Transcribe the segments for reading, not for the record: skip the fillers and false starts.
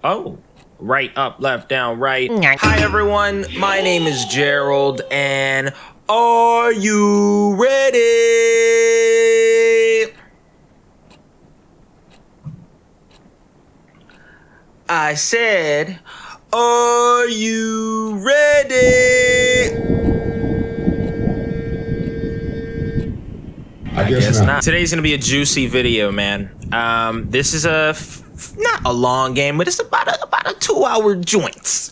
Oh, right, up, left, down, right. Hi, everyone. My name is Gerald, and are you ready? I said, are you ready? I guess not. Today's gonna be a juicy video, man. This is not a long game, but it's about a 2-hour joint.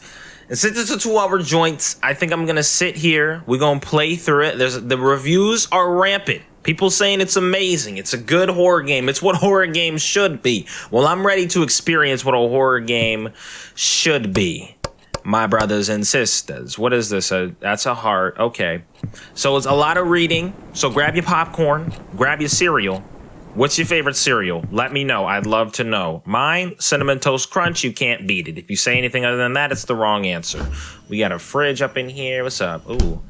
And since it's a 2-hour joint, I think I'm gonna sit here. We're gonna play through it. The reviews are rampant. People saying it's amazing. It's a good horror game. It's what horror games should be. Well, I'm ready to experience what a horror game should be. My brothers and sisters. What is this? That's a heart. Okay. So it's a lot of reading. So grab your popcorn. Grab your cereal. What's your favorite cereal? Let me know. I'd love to know. Mine, Cinnamon Toast Crunch. You can't beat it. If you say anything other than that, it's the wrong answer. We got a fridge up in here. What's up? Ooh.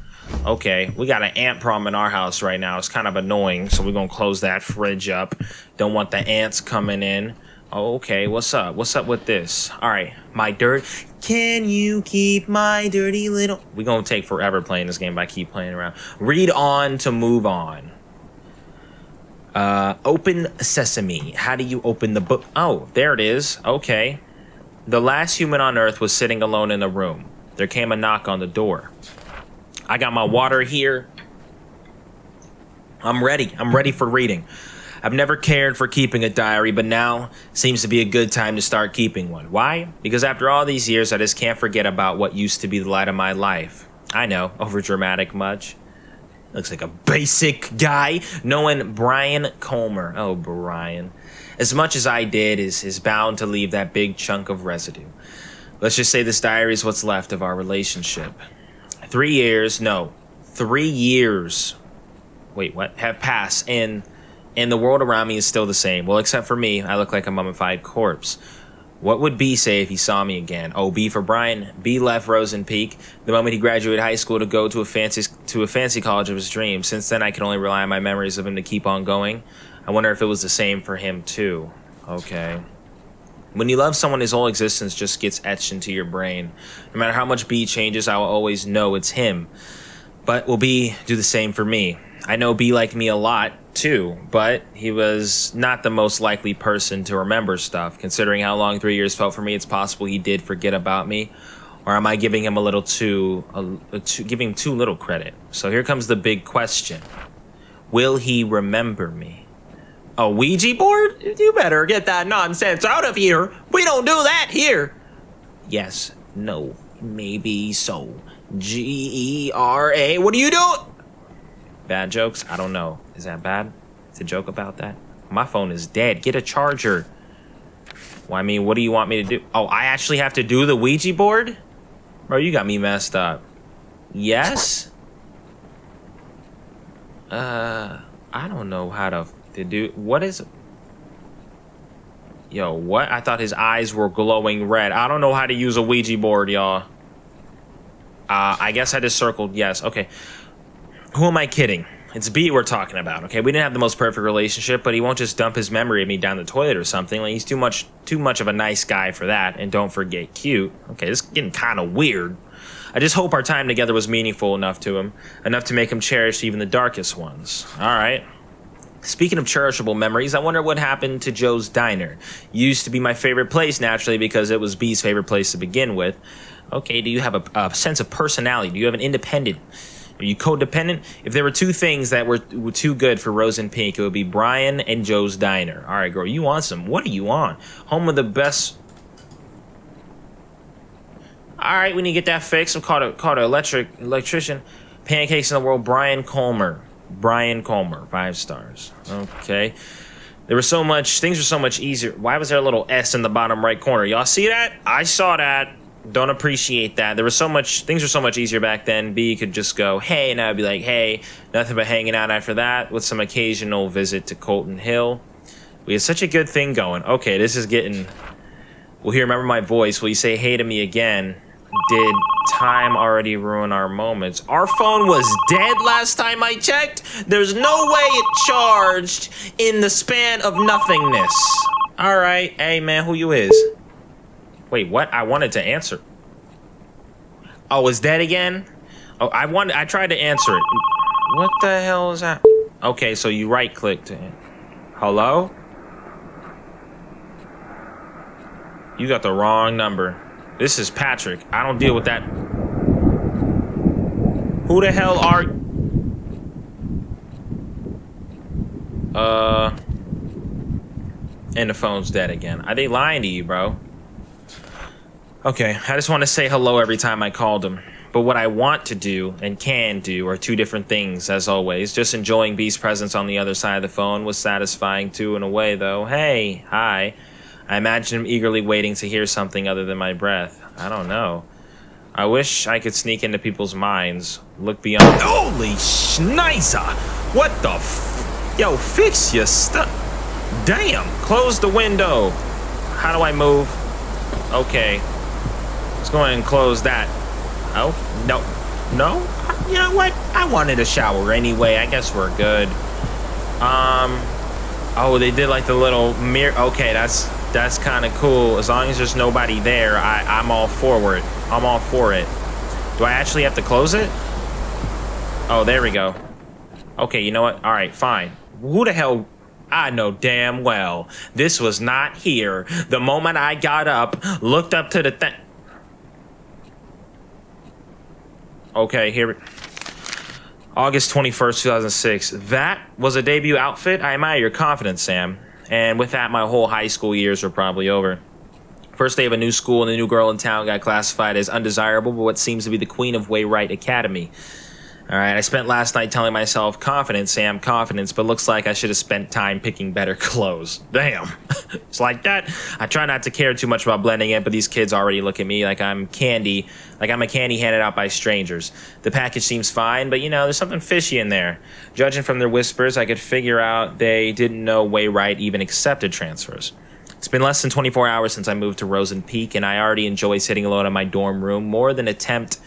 Okay. We got an ant problem in our house right now. It's kind of annoying. So we're going to close that fridge up. Don't want the ants coming in. Oh, okay. What's up? What's up with this? All right. My dirt. Can you keep my dirty little... We're going to take forever playing this game by keep playing around. Read on to move on. Open sesame. How do you open the book? Oh, there it is. Okay. The last human on Earth was sitting alone in a room. There came a knock on the door. I got my water here. I'm ready. I'm ready for reading. I've never cared for keeping a diary, but now seems to be a good time to start keeping one. Why? Because after all these years, I just can't forget about what used to be the light of my life. I know, overdramatic much. Looks like a basic guy. Knowing Brian Colmer. Oh, Brian. As much as I did is bound to leave that big chunk of residue. Let's just say this diary is what's left of our relationship. 3 years, no, 3 years. Wait, what? Have passed, and the world around me is still the same. Well, except for me, I look like a mummified corpse. What would B say if he saw me again? Oh, B for Brian. B left Rosen Peak the moment he graduated high school to go to a fancy college of his dreams. Since then, I can only rely on my memories of him to keep on going. I wonder if it was the same for him, too. Okay. When you love someone, his whole existence just gets etched into your brain. No matter how much B changes, I will always know it's him. But will B do the same for me? I know B liked me a lot, too, but he was not the most likely person to remember stuff. Considering how long 3 years felt for me, it's possible he did forget about me. Or am I giving him giving him too little credit? So here comes the big question. Will he remember me? A Ouija board? You better get that nonsense out of here. We don't do that here. Yes, no, maybe so. G-E-R-A. What are you doing? Bad jokes? I don't know. Is that bad? It's a joke about that? My phone is dead. Get a charger. Well, I mean, what do you want me to do? Oh, I actually have to do the Ouija board? Bro, you got me messed up. Yes? I don't know how to do... What is... Yo, what? I thought his eyes were glowing red. I don't know how to use a Ouija board, y'all. I guess I just circled yes. Okay. Who am I kidding? It's B we're talking about, okay? We didn't have the most perfect relationship, but he won't just dump his memory of me down the toilet or something. Like, he's too much of a nice guy for that. And don't forget, cute. Okay, this is getting kind of weird. I just hope our time together was meaningful enough to him. Enough to make him cherish even the darkest ones. All right. Speaking of cherishable memories, I wonder what happened to Joe's Diner. Used to be my favorite place, naturally, because it was B's favorite place to begin with. Okay, do you have a sense of personality? Do you have an independent... Are you codependent? If there were two things that were too good for Rosen Peak, it would be Brian and Joe's Diner. All right, girl, you want some? What do you want? Home of the best... All right, we need to get that fixed. I'm called an electrician. Pancakes in the world, Brian Colmer. Brian Colmer, 5 stars. Okay. Things were so much easier. Why was there a little S in the bottom right corner? Y'all see that? I saw that. Don't appreciate that. Things were so much easier back then. B could just go, hey, and I'd be like, hey, nothing but hanging out after that with some occasional visit to Colton Hill. We had such a good thing going. Okay, this is getting... Well, here, remember my voice. Will you say hey to me again? Did time already ruin our moments? Our phone was dead last time I checked. There's no way it charged in the span of nothingness. All right. Hey, man, who you is? Wait, what? I wanted to answer. Oh, is that again? Oh, I tried to answer it. What the hell is that? Okay, so you right-clicked it. Hello? You got the wrong number. This is Patrick. I don't deal with that. Who the hell are... And the phone's dead again. Are they lying to you, bro? Okay, I just want to say hello every time I called him. But what I want to do and can do are two different things, as always. Just enjoying B's presence on the other side of the phone was satisfying too, in a way, though. Hey, hi. I imagine him eagerly waiting to hear something other than my breath. I don't know. I wish I could sneak into people's minds, look beyond... Holy schnizer! What the f... Yo, fix your stuff. Damn! Close the window. How do I move? Okay. Let's go ahead and close that. Oh, no. No? You know what? I wanted a shower anyway. I guess we're good. Oh, they did like the little mirror. Okay, that's kind of cool. As long as there's nobody there, I'm all for it. I'm all for it. Do I actually have to close it? Oh, there we go. Okay, you know what? All right, fine. Who the hell... I know damn well this was not here. The moment I got up, looked up to the thing. Okay, here. August 21st, 2006. That was a debut outfit. I admire your confidence, Sam. And with that, my whole high school years were probably over. First day of a new school, and the new girl in town got classified as undesirable, but what seems to be the queen of Wayrite Academy. All right, I spent last night telling myself, confidence, Sam, confidence, but looks like I should have spent time picking better clothes. Damn. It's like that. I try not to care too much about blending in, but these kids already look at me like I'm candy, like I'm a candy handed out by strangers. The package seems fine, but you know, there's something fishy in there. Judging from their whispers, I could figure out they didn't know Wayrite even accepted transfers. It's been less than 24 hours since I moved to Rosen Peak, and I already enjoy sitting alone in my dorm room more than attempt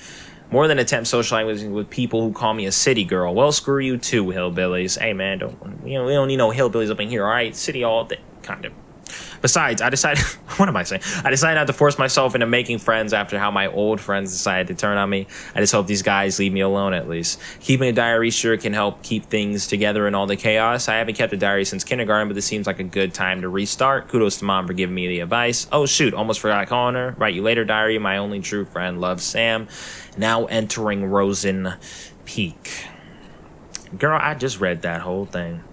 socializing with people who call me a city girl. Well, screw you too, hillbillies. Hey man, we don't need no hillbillies up in here, all right? City all day, kind of. Besides, I decided, what am I saying? I decided not to force myself into making friends after how my old friends decided to turn on me. I just hope these guys leave me alone at least. Keeping a diary sure can help keep things together in all the chaos. I haven't kept a diary since kindergarten, but this seems like a good time to restart. Kudos to Mom for giving me the advice. Oh shoot, almost forgot calling her. Write you later, diary. My only true friend loves Sam. Now entering Rosen Peak. Girl, I just read that whole thing.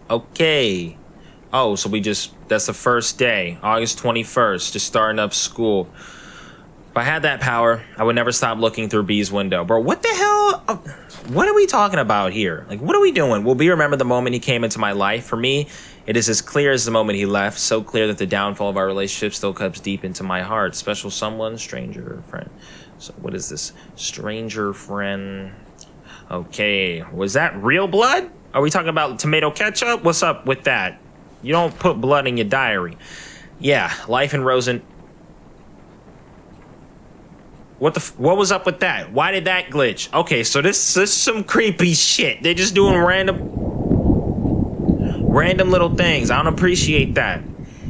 Okay. Oh, so that's the first day, August 21st, just starting up school. If I had that power, I would never stop looking through B's window. Bro, what the hell? What are we talking about here? Like, what are we doing? Will B remember the moment he came into my life? For me, it is as clear as the moment he left, so clear that the downfall of our relationship still cuts deep into my heart. Special someone, stranger, friend. So what is this? Stranger, friend. Okay, was that real blood? Are we talking about tomato ketchup? What's up with that? You don't put blood in your diary. Yeah, life in Rosen. What was up with that? Why did that glitch? Okay, so this is some creepy shit. They're just doing random little things. I don't appreciate that.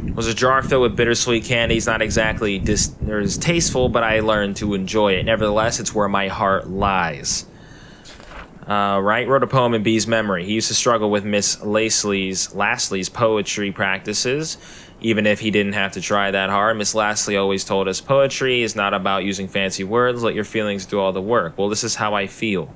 It was a jar filled with bittersweet candies. Not exactly distasteful, but I learned to enjoy it. Nevertheless, it's where my heart lies. Wright wrote a poem in B's memory. He used to struggle with Miss Lastly's poetry practices, even if he didn't have to try that hard. Miss Lastly always told us poetry is not about using fancy words. Let your feelings do all the work. Well, this is how I feel.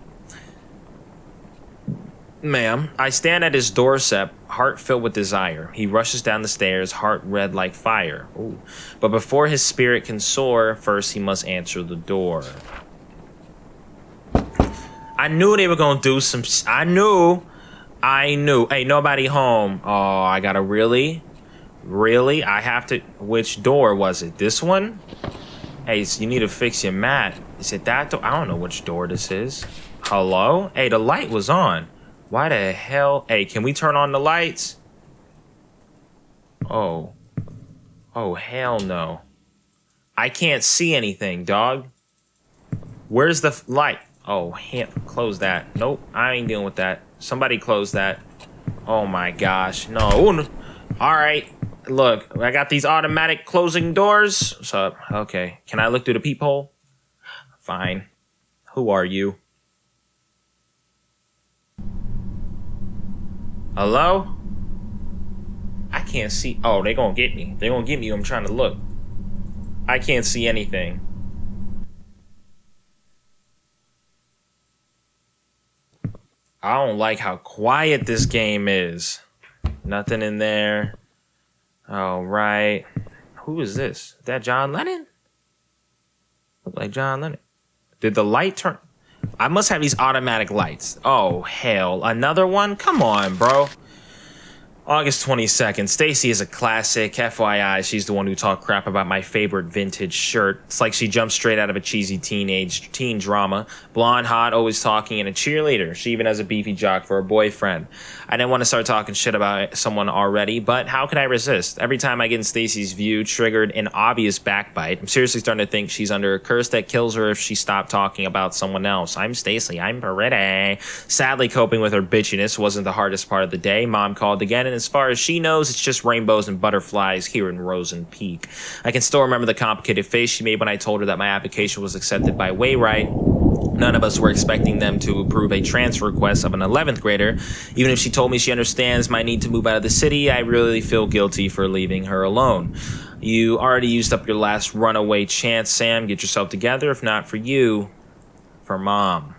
Ma'am, I stand at his doorstep, heart filled with desire. He rushes down the stairs, heart red like fire. Ooh. But before his spirit can soar, first he must answer the door. I knew they were gonna do some. I knew. Hey, nobody home. Oh, I gotta really. I have to. Which door was it? This one? Hey, so you need to fix your mat. Is it that door? I don't know which door this is. Hello? Hey, the light was on. Why the hell? Hey, can we turn on the lights? Oh, hell no. I can't see anything, dog. Where's the light? Oh, close that. Nope, I ain't dealing with that. Somebody close that. Oh my gosh, no. All right. Look, I got these automatic closing doors. So, okay. Can I look through the peephole? Fine. Who are you? Hello? I can't see. Oh, they gonna get me. They gonna get me. I'm trying to look. I can't see anything. I don't like how quiet this game is. Nothing in there. All right. Who is this? Is that John Lennon? Look like John Lennon. Did the light turn? I must have these automatic lights. Oh, hell. Another one? Come on, bro. August 22nd. Stacy is a classic. FYI, she's the one who talked crap about my favorite vintage shirt. It's like she jumped straight out of a cheesy teen drama. Blonde, hot, always talking, and a cheerleader. She even has a beefy jock for a boyfriend. I didn't want to start talking shit about someone already, but how could I resist? Every time I get in Stacy's view, triggered an obvious backbite. I'm seriously starting to think she's under a curse that kills her if she stopped talking about someone else. I'm Stacy. I'm pretty. Sadly, coping with her bitchiness wasn't the hardest part of the day. Mom called again, and as far as she knows, it's just rainbows and butterflies here in Rosen Peak. I can still remember the complicated face she made when I told her that my application was accepted by Wayrite. None of us were expecting them to approve a transfer request of an 11th grader. Even if she told me she understands my need to move out of the city, I really feel guilty for leaving her alone. You already used up your last runaway chance, Sam. Get yourself together. If not for you, for Mom.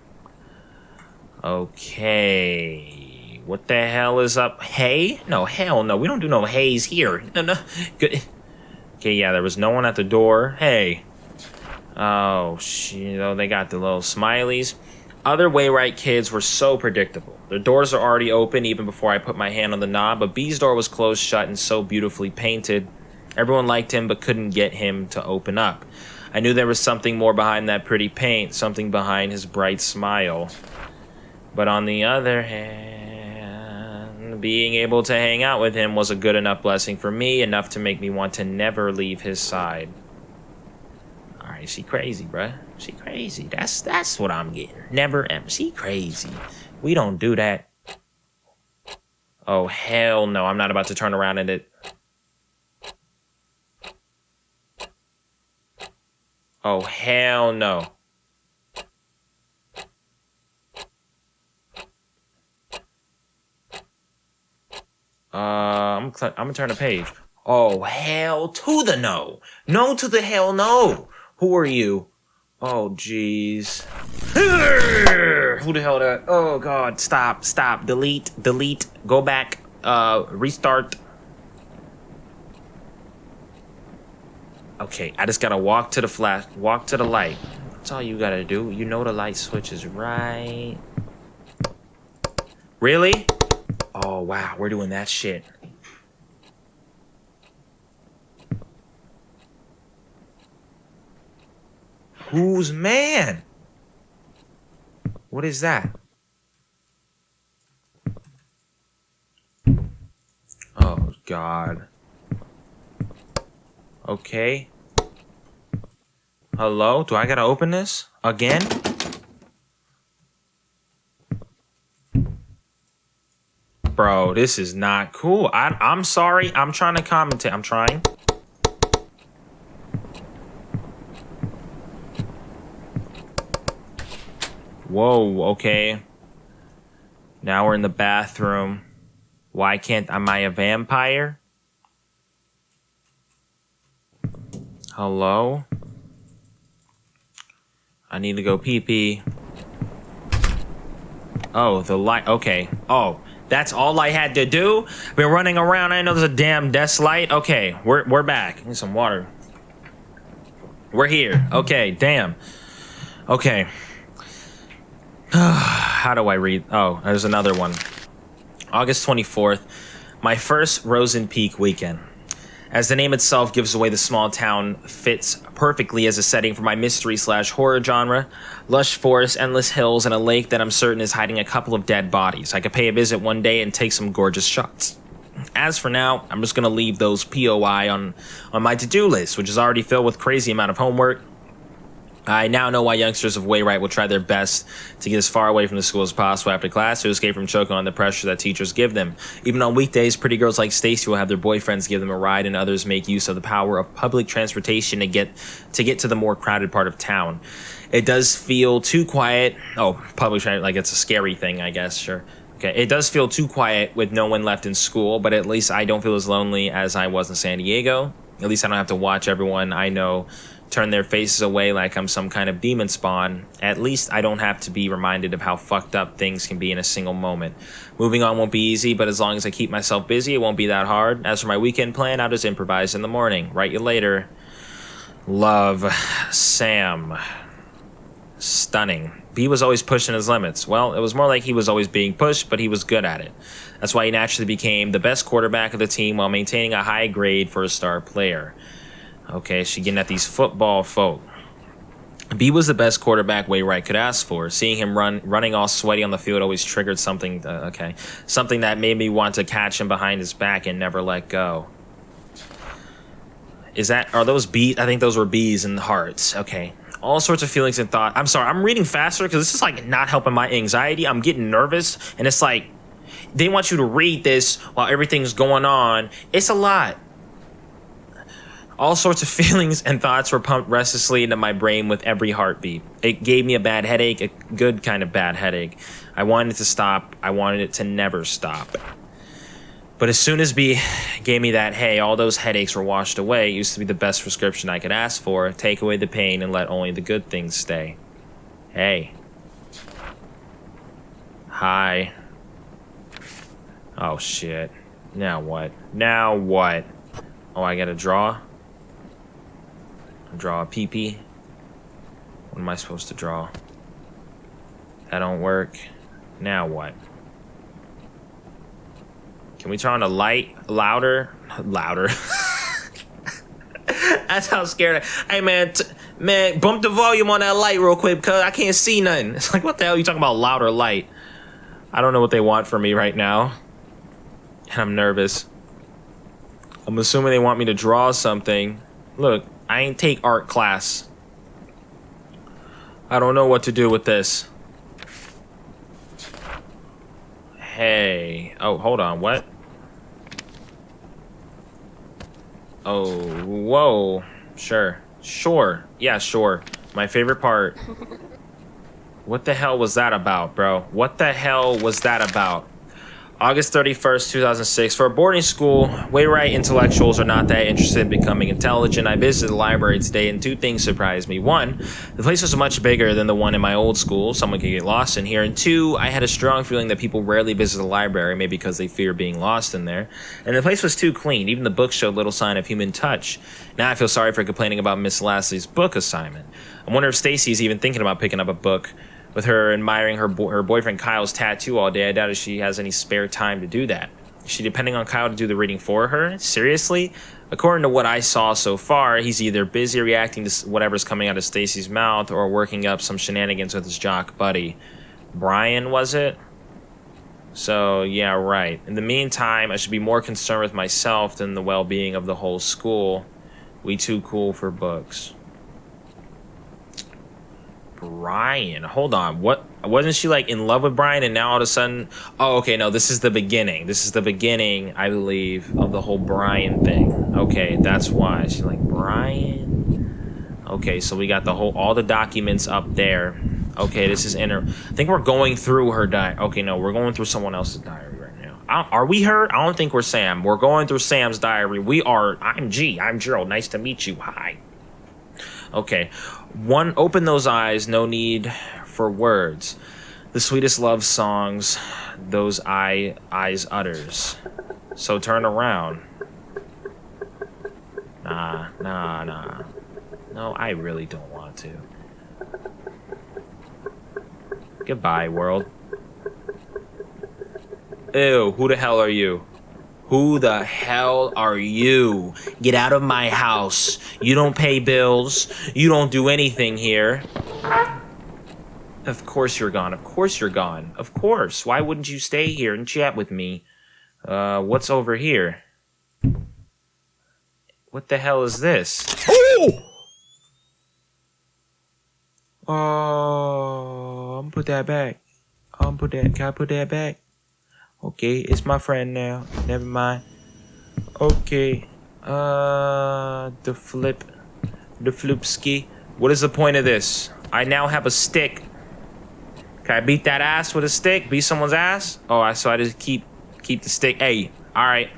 Okay. What the hell is up? Hay? No, hell no. We don't do no haze here. No. Good. Okay, yeah, there was no one at the door. Hey. Oh, they got the little smileys. Other Wayrite kids were so predictable. Their doors are already open even before I put my hand on the knob, but B's door was closed shut and so beautifully painted. Everyone liked him but couldn't get him to open up. I knew there was something more behind that pretty paint, something behind his bright smile. But on the other hand, being able to hang out with him was a good enough blessing for me, enough to make me want to never leave his side. Alright, she crazy, bruh. She crazy. That's what I'm getting. Never ever. She crazy. We don't do that. Oh, hell no. I'm not about to turn around and it... Oh, hell no. I'm gonna turn the page. Oh, hell to the no. No to the hell no. Who are you? Oh, jeez. Who the hell that? Oh, God. Stop. Delete. Go back. Restart. Okay, I just gotta walk to the light. That's all you gotta do. You know the light switch is right. Really? Oh, wow, we're doing that shit. Whose man? What is that? Oh, God. Okay. Hello? Do I gotta open this? Again? Bro, this is not cool. I'm sorry. I'm trying to commentate. I'm trying. Whoa, okay. Now we're in the bathroom. Why can't... Am I a vampire? Hello? I need to go pee-pee. Oh, the light... Okay. Oh, that's all I had to do? Been running around. I know there's a damn desk light. Okay, we're back. Need some water. We're here. Okay, damn. Okay. How do I read? Oh, there's another one. August 24th. My first Rosen Peak weekend. As the name itself gives away, the small town fits perfectly as a setting for my mystery/horror genre. Lush forest, endless hills, and a lake that I'm certain is hiding a couple of dead bodies. I could pay a visit one day and take some gorgeous shots. As for now, I'm just going to leave those POI on my to-do list, which is already filled with crazy amount of homework. I now know why youngsters of Wayrite will try their best to get as far away from the school as possible after class to escape from choking on the pressure that teachers give them. Even on weekdays, pretty girls like Stacy will have their boyfriends give them a ride, and others make use of the power of public transportation to get to the more crowded part of town. It does feel too quiet. Oh, public transit, like it's a scary thing, I guess, sure. Okay, it does feel too quiet with no one left in school, but at least I don't feel as lonely as I was in San Diego. At least I don't have to watch everyone I know turn their faces away like I'm some kind of demon spawn. At least I don't have to be reminded of how fucked up things can be in a single moment. Moving on won't be easy, but as long as I keep myself busy, it won't be that hard. As for my weekend plan, I'll just improvise in the morning. Write you later. Love, Sam. Stunning. B was always pushing his limits. Well, it was more like he was always being pushed, but he was good at it. That's why he naturally became the best quarterback of the team while maintaining a high grade for a star player. Okay, she getting at these football folk. B was the best quarterback Wayrite could ask for. Seeing him running all sweaty on the field always triggered something, something that made me want to catch him behind his back and never let go. Are those bees? I think those were bees and hearts. Okay. All sorts of feelings and thought. I'm sorry, I'm reading faster because this is like not helping my anxiety. I'm getting nervous, and it's like they want you to read this while everything's going on. It's a lot. All sorts of feelings and thoughts were pumped restlessly into my brain with every heartbeat. It gave me a bad headache, a good kind of bad headache. I wanted it to stop. I wanted it to never stop. But as soon as B gave me that, hey, all those headaches were washed away, it used to be the best prescription I could ask for. Take away the pain and let only the good things stay. Hey. Hi. Oh, shit. Now what? Now what? Oh, I gotta draw? Draw a pee-pee? What am I supposed to draw? That don't work. Now what? Can we turn on the light louder? Louder. That's how scared Hey, man, man, bump the volume on that light real quick because I can't see nothing. It's like, what the hell are you talking about louder light? I don't know what they want from me right now. And I'm nervous. I'm assuming they want me to draw something. Look, I ain't take art class. I don't know what to do with this. Hey. Oh, hold on. What? Oh, whoa. Sure. Sure. Yeah, sure. My favorite part. What the hell was that about, bro? What the hell was that about? August 31st, 2006. For a boarding school, Wayrite intellectuals are not that interested in becoming intelligent. I visited the library today and two things surprised me. One, the place was much bigger than the one in my old school. Someone could get lost in here. And two, I had a strong feeling that people rarely visit the library, maybe because they fear being lost in there. And the place was too clean. Even the books showed little sign of human touch. Now I feel sorry for complaining about Miss Lasley's book assignment. I wonder if Stacy's even thinking about picking up a book. With her admiring her boyfriend Kyle's tattoo all day, I doubt if she has any spare time to do that. Is she depending on Kyle to do the reading for her? Seriously? According to what I saw so far, he's either busy reacting to whatever's coming out of Stacy's mouth or working up some shenanigans with his jock buddy. Brian, was it? So, yeah, right. In the meantime, I should be more concerned with myself than the well-being of the whole school. We too cool for books. Brian, hold on, what, wasn't she like in love with Brian and now all of a sudden, oh, okay, no, this is the beginning, I believe, of the whole Brian thing. Okay, that's why she's like, Brian. Okay, so we got all the documents up there. Okay, this is I think we're going through her diary. Okay, no, we're going through someone else's diary right now. Are we her? I don't think we're Sam. We're going through Sam's diary. I'm G. I'm Gerald. Nice to meet you. Hi. Okay. One, open those eyes, no need for words. The sweetest love songs those eyes utters. So turn around. Nah. No, I really don't want to. Goodbye, world. Ew, who the hell are you? Who the hell are you? Get out of my house. You don't pay bills. You don't do anything here. Of course you're gone. Of course you're gone. Of course. Why wouldn't you stay here and chat with me? What's over here? What the hell is this? Oh! Oh, I'm gonna put that back. I'm gonna put that. Can I put that back? Okay, it's my friend now. Never mind. Okay. The flipski. What is the point of this? I now have a stick. Can I beat that ass with a stick? Beat someone's ass? Oh, so I just keep the stick. Hey, all right.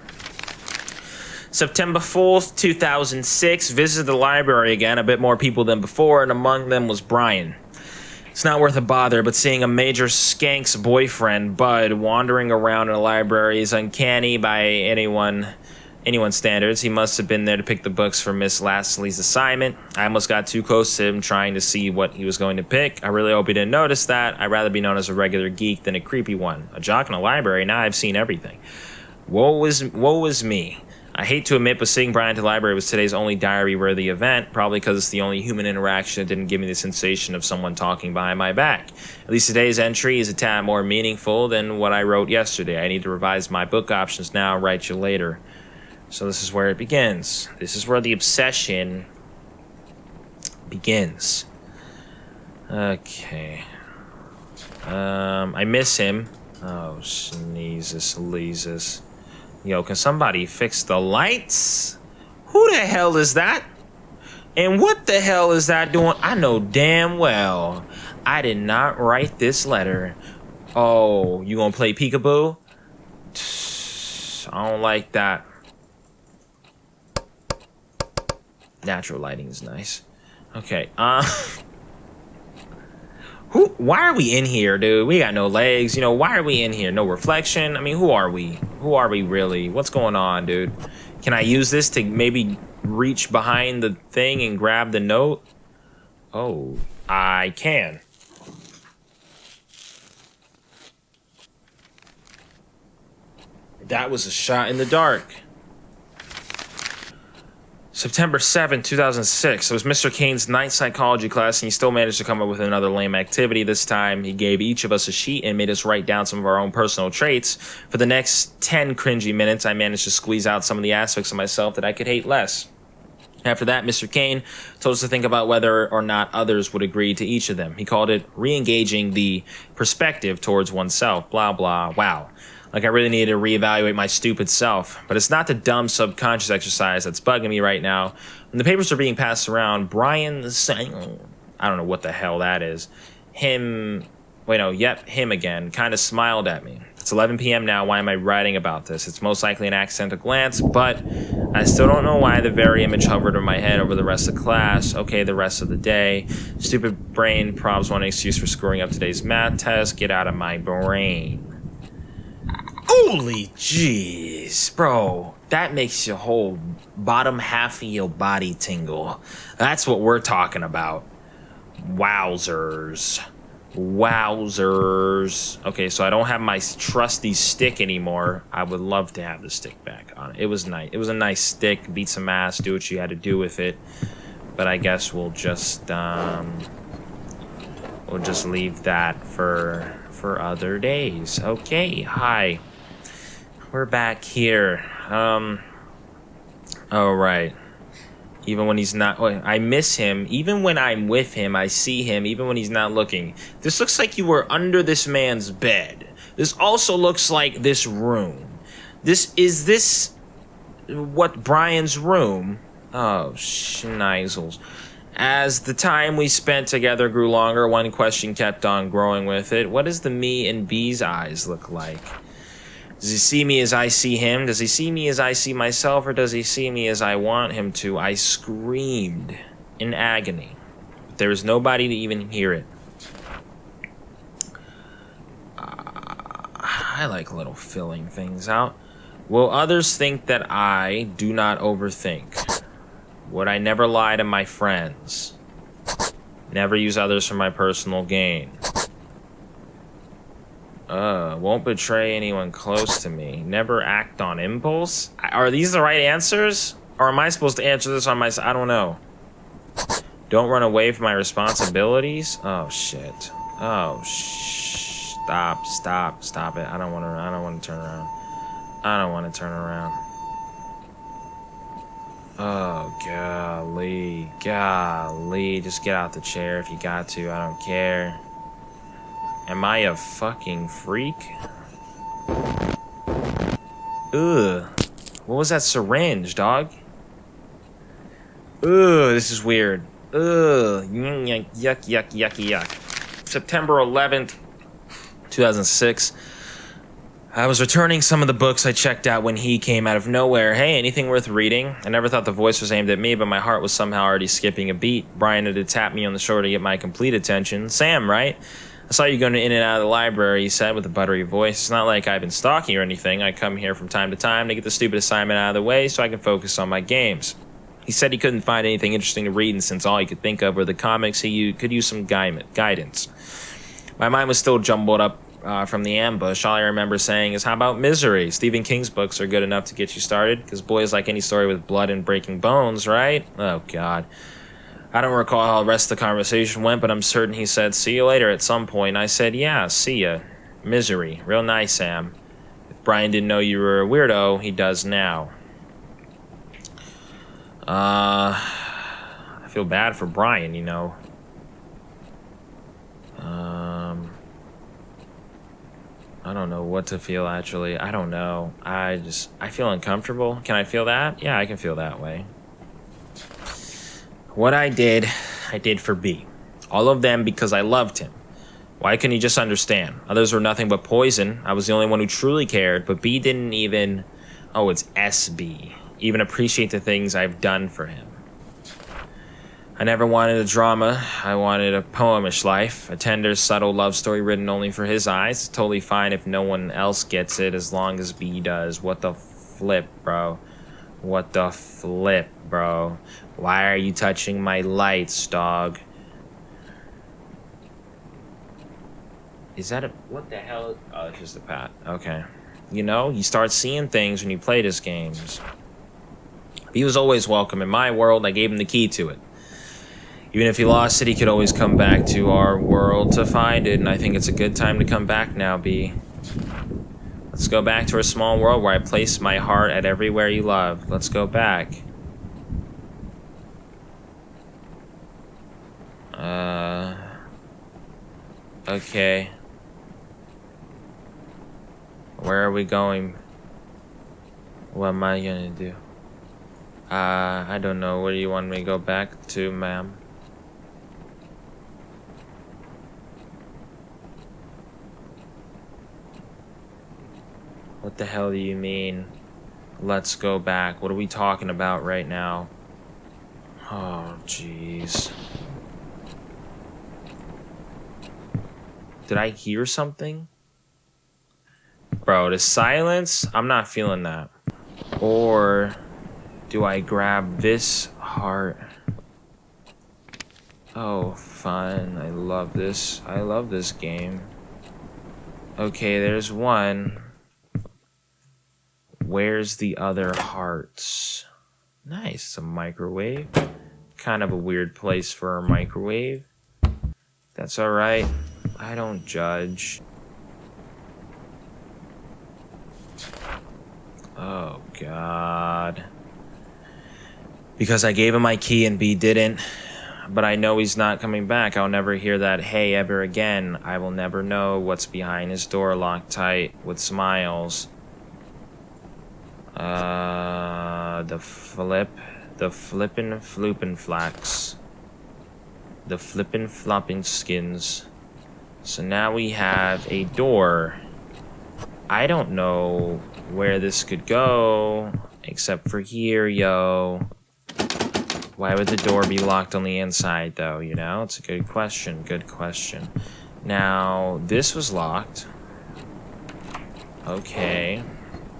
September 4th, 2006, visited the library again, a bit more people than before, and among them was Brian. It's not worth a bother, but seeing a major skank's boyfriend, Bud, wandering around in a library is uncanny by anyone's standards. He must have been there to pick the books for Miss Lashley's assignment. I almost got too close to him trying to see what he was going to pick. I really hope he didn't notice that. I'd rather be known as a regular geek than a creepy one. A jock in a library, now I've seen everything. Woe is me. I hate to admit, but seeing Brian to the library was today's only diary-worthy event, probably because it's the only human interaction that didn't give me the sensation of someone talking behind my back. At least today's entry is a tad more meaningful than what I wrote yesterday. I need to revise my book options now, write you later. So this is where it begins. This is where the obsession begins. Okay. I miss him. Oh, sneezes. Yo, can somebody fix the lights? Who the hell is that? And what the hell is that doing? I know damn well I did not write this letter. Oh, you gonna play peekaboo? I don't like that. Natural lighting is nice. Okay, why are we in here, dude? We got no legs. Why are we in here? No reflection? I mean, who are we? Who are we really? What's going on, dude? Can I use this to maybe reach behind the thing and grab the note? Oh, I can. That was a shot in the dark. September 7th, 2006. It was Mr. Kane's ninth psychology class, and he still managed to come up with another lame activity. This time, he gave each of us a sheet and made us write down some of our own personal traits. For the next 10 cringy minutes, I managed to squeeze out some of the aspects of myself that I could hate less. After that, Mr. Kane told us to think about whether or not others would agree to each of them. He called it re-engaging the perspective towards oneself. Blah, blah, wow. Like I really needed to reevaluate my stupid self. But it's not the dumb subconscious exercise that's bugging me right now. When the papers are being passed around, Brian saying, I don't know what the hell that is. Him again, kind of smiled at me. It's 11 p.m. now. Why am I writing about this? It's most likely an accidental glance, but I still don't know why the very image hovered in my head over the rest of class. Okay, the rest of the day. Stupid brain probs want an excuse for screwing up today's math test. Get out of my brain. Holy jeez, bro. That makes your whole bottom half of your body tingle. That's what we're talking about. Wowzers. Okay, so I don't have my trusty stick anymore. I would love to have the stick back on it. It was nice. It was a nice stick. Beat some ass. Do what you had to do with it. But I guess we'll just leave that for other days. Okay, hi. We're back here. All right. Even when he's not, I miss him. Even when I'm with him, I see him. Even when he's not looking. This looks like you were under this man's bed. This also looks like this room. Is this what Brian's room? Oh, schneisels. As the time we spent together grew longer, one question kept on growing with it. What does the me in B's eyes look like? Does he see me as I see him? Does he see me as I see myself? Or does he see me as I want him to? I screamed in agony. But there was nobody to even hear it. I like little filling things out. Will others think that I do not overthink? Would I never lie to my friends? Never use others for my personal gain? Won't betray anyone close to me. Never act on impulse? Are these the right answers? Or am I supposed to answer this on my... I don't know. Don't run away from my responsibilities? Oh, shit. Oh, stop it. I don't want to turn around. I don't want to turn around. Oh, golly. Golly. Just get out the chair if you got to. I don't care. Am I a fucking freak? Ugh. What was that syringe, dog? Ugh, this is weird. Ugh. Yuck, yuck, yucky, yuck. September 11th, 2006. I was returning some of the books I checked out when he came out of nowhere. Hey, anything worth reading? I never thought the voice was aimed at me, but my heart was somehow already skipping a beat. Brian had to tap me on the shoulder to get my complete attention. Sam, right? I saw you going in and out of the library, he said with a buttery voice. It's not like I've been stalking or anything. I come here from time to time to get the stupid assignment out of the way so I can focus on my games. He said he couldn't find anything interesting to read, and since all he could think of were the comics, could use some guidance. My mind was still jumbled up from the ambush. All I remember saying is, how about Misery? Stephen King's books are good enough to get you started, because boys like any story with blood and breaking bones, right? Oh, God. I don't recall how the rest of the conversation went, but I'm certain he said, see you later at some point. I said, yeah, see ya. Misery. Real nice, Sam. If Brian didn't know you were a weirdo, he does now. I feel bad for Brian, you know. I don't know what to feel, actually. I don't know. I feel uncomfortable. Can I feel that? Yeah, I can feel that way. What I did for B. All of them because I loved him. Why couldn't he just understand? Others were nothing but poison. I was the only one who truly cared, but B didn't even, it's SB, even appreciate the things I've done for him. I never wanted a drama. I wanted a poemish life, a tender, subtle love story written only for his eyes. It's totally fine if no one else gets it as long as B does. What the flip, bro? What the flip, bro? Why are you touching my lights, dog? Is that what the hell? Oh, it's just a pat. Okay. You know, you start seeing things when you play this games. He was always welcome. In my world, I gave him the key to it. Even if he lost it, he could always come back to our world to find it, and I think it's a good time to come back now, B. Let's go back to our small world where I place my heart at everywhere you love. Let's go back. Okay. Where are we going? What am I gonna do? I don't know. Where do you want me to go back to, ma'am? What the hell do you mean? Let's go back. What are we talking about right now? Oh, jeez. Did I hear something? Bro, the silence? I'm not feeling that. Or do I grab this heart? Oh, fun. I love this. I love this game. Okay, there's one. Where's the other hearts? Nice, a microwave. Kind of a weird place for a microwave. That's alright. I don't judge. Oh, God. Because I gave him my key and B didn't. But I know he's not coming back. I'll never hear that hey ever again. I will never know what's behind his door locked tight with smiles. The flippin' floopin' flax. The flippin' floppin' skins. So now we have a door. I don't know where this could go, except for here, yo. Why would the door be locked on the inside, though, you know? It's a good question, good question. Now, this was locked. Okay.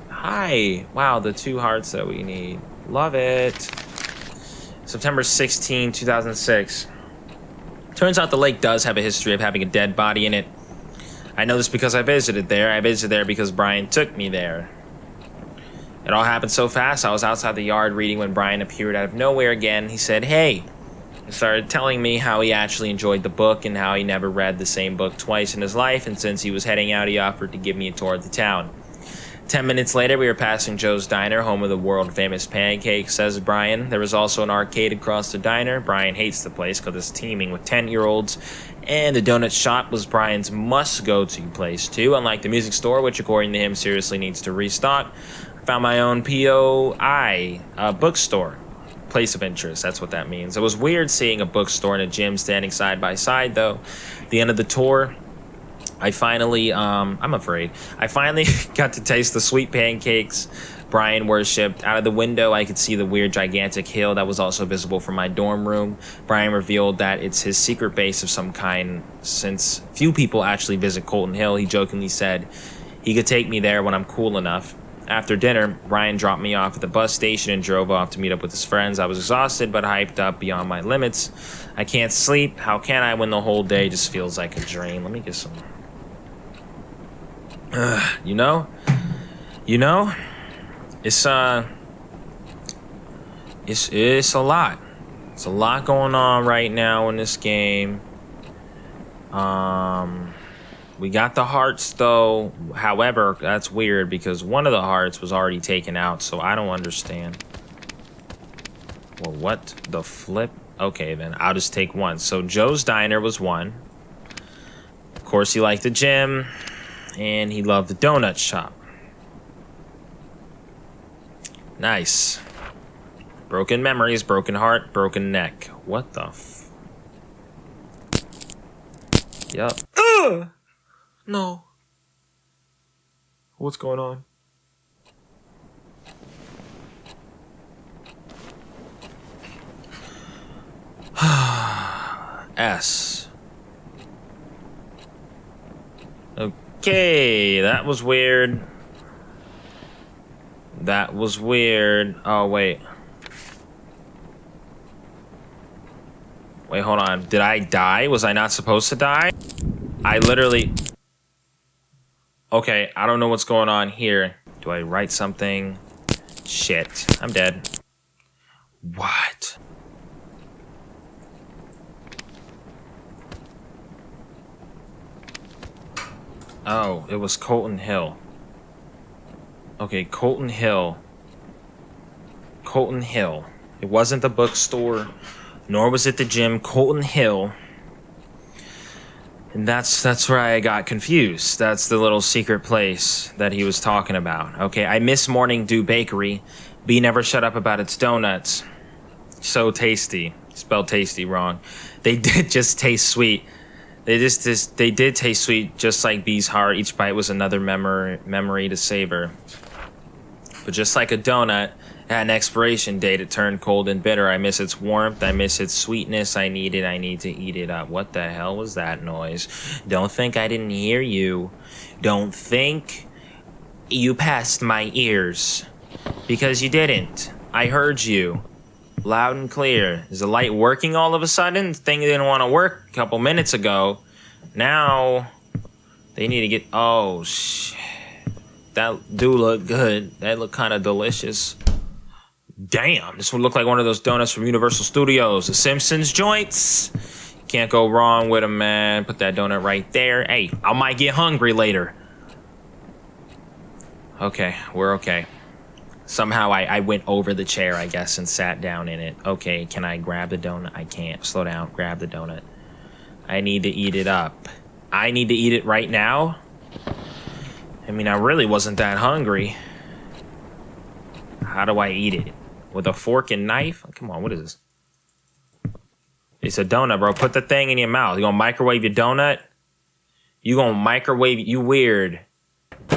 Hi! Wow, the 2 hearts that we need. Love it. September 16, 2006. Turns out the lake does have a history of having a dead body in it. I know this because I visited there. I visited there because Brian took me there. It all happened so fast. I was outside the yard reading when Brian appeared out of nowhere again. He said, hey. He started telling me how he actually enjoyed the book and how he never read the same book twice in his life, and since he was heading out, he offered to give me a tour of the town. 10 minutes later, we were passing Joe's Diner, home of the world-famous pancakes, says Brian. There was also an arcade across the diner. Brian hates the place because it's teeming with 10-year-olds. And the donut shop was Brian's must-go-to place, too. Unlike the music store, which, according to him, seriously needs to restock, I found my own POI, bookstore. Place of interest, that's what that means. It was weird seeing a bookstore and a gym standing side by side, though. At the end of the tour, I finally got to taste the sweet pancakes Brian worshipped. Out of the window, I could see the weird gigantic hill that was also visible from my dorm room. Brian revealed that it's his secret base of some kind. Since few people actually visit Colton Hill, he jokingly said he could take me there when I'm cool enough. After dinner, Brian dropped me off at the bus station and drove off to meet up with his friends. I was exhausted but hyped up beyond my limits. I can't sleep. How can I when the whole day just feels like a dream? Let me get some... You know, it's a lot. It's a lot going on right now in this game. We got the hearts though. However, that's weird because one of the hearts was already taken out, so I don't understand. Well, what the flip? Okay, then I'll just take one. So Joe's Diner was one. Of course, he liked the gym. And he loved the donut shop. Nice. Broken memories, broken heart, broken neck. What the f... Yup. Ugh! No. What's going on? S. Okay, that was weird. That was weird. Oh, wait. Wait, hold on. Did I die? Was I not supposed to die? I literally... Okay, I don't know what's going on here. Do I write something? Shit, I'm dead. What? Oh, it was Colton Hill. Okay, Colton Hill. Colton Hill. It wasn't the bookstore, nor was it the gym. Colton Hill. And that's where I got confused. That's the little secret place that he was talking about. Okay, I miss Morning Dew Bakery. B never shut up about its donuts. So tasty. Spelled tasty wrong. They did just taste sweet. They did taste sweet, just like B's heart. Each bite was another memory to savor. But just like a donut, it had an expiration date. It turned cold and bitter. I miss its warmth. I miss its sweetness. I need to eat it up. What the hell was that noise? Don't think I didn't hear you. Don't think you passed my ears. Because you didn't. I heard you. Loud and clear. Is the light working all of a sudden? The thing didn't want to work a couple minutes ago. Now, they need to get... Oh, shit. That do look good. That look kind of delicious. Damn, this would look like one of those donuts from Universal Studios. The Simpsons joints. Can't go wrong with them, man. Put that donut right there. Hey, I might get hungry later. Okay, we're okay. Somehow I went over the chair, I guess, and sat down in it. Okay, can I grab the donut? I can't. Slow down. Grab the donut. I need to eat it up. I need to eat it right now? I mean, I really wasn't that hungry. How do I eat it? With a fork and knife? Come on, what is this? It's a donut, bro. Put the thing in your mouth. You gonna microwave your donut? You gonna microwave... You weird.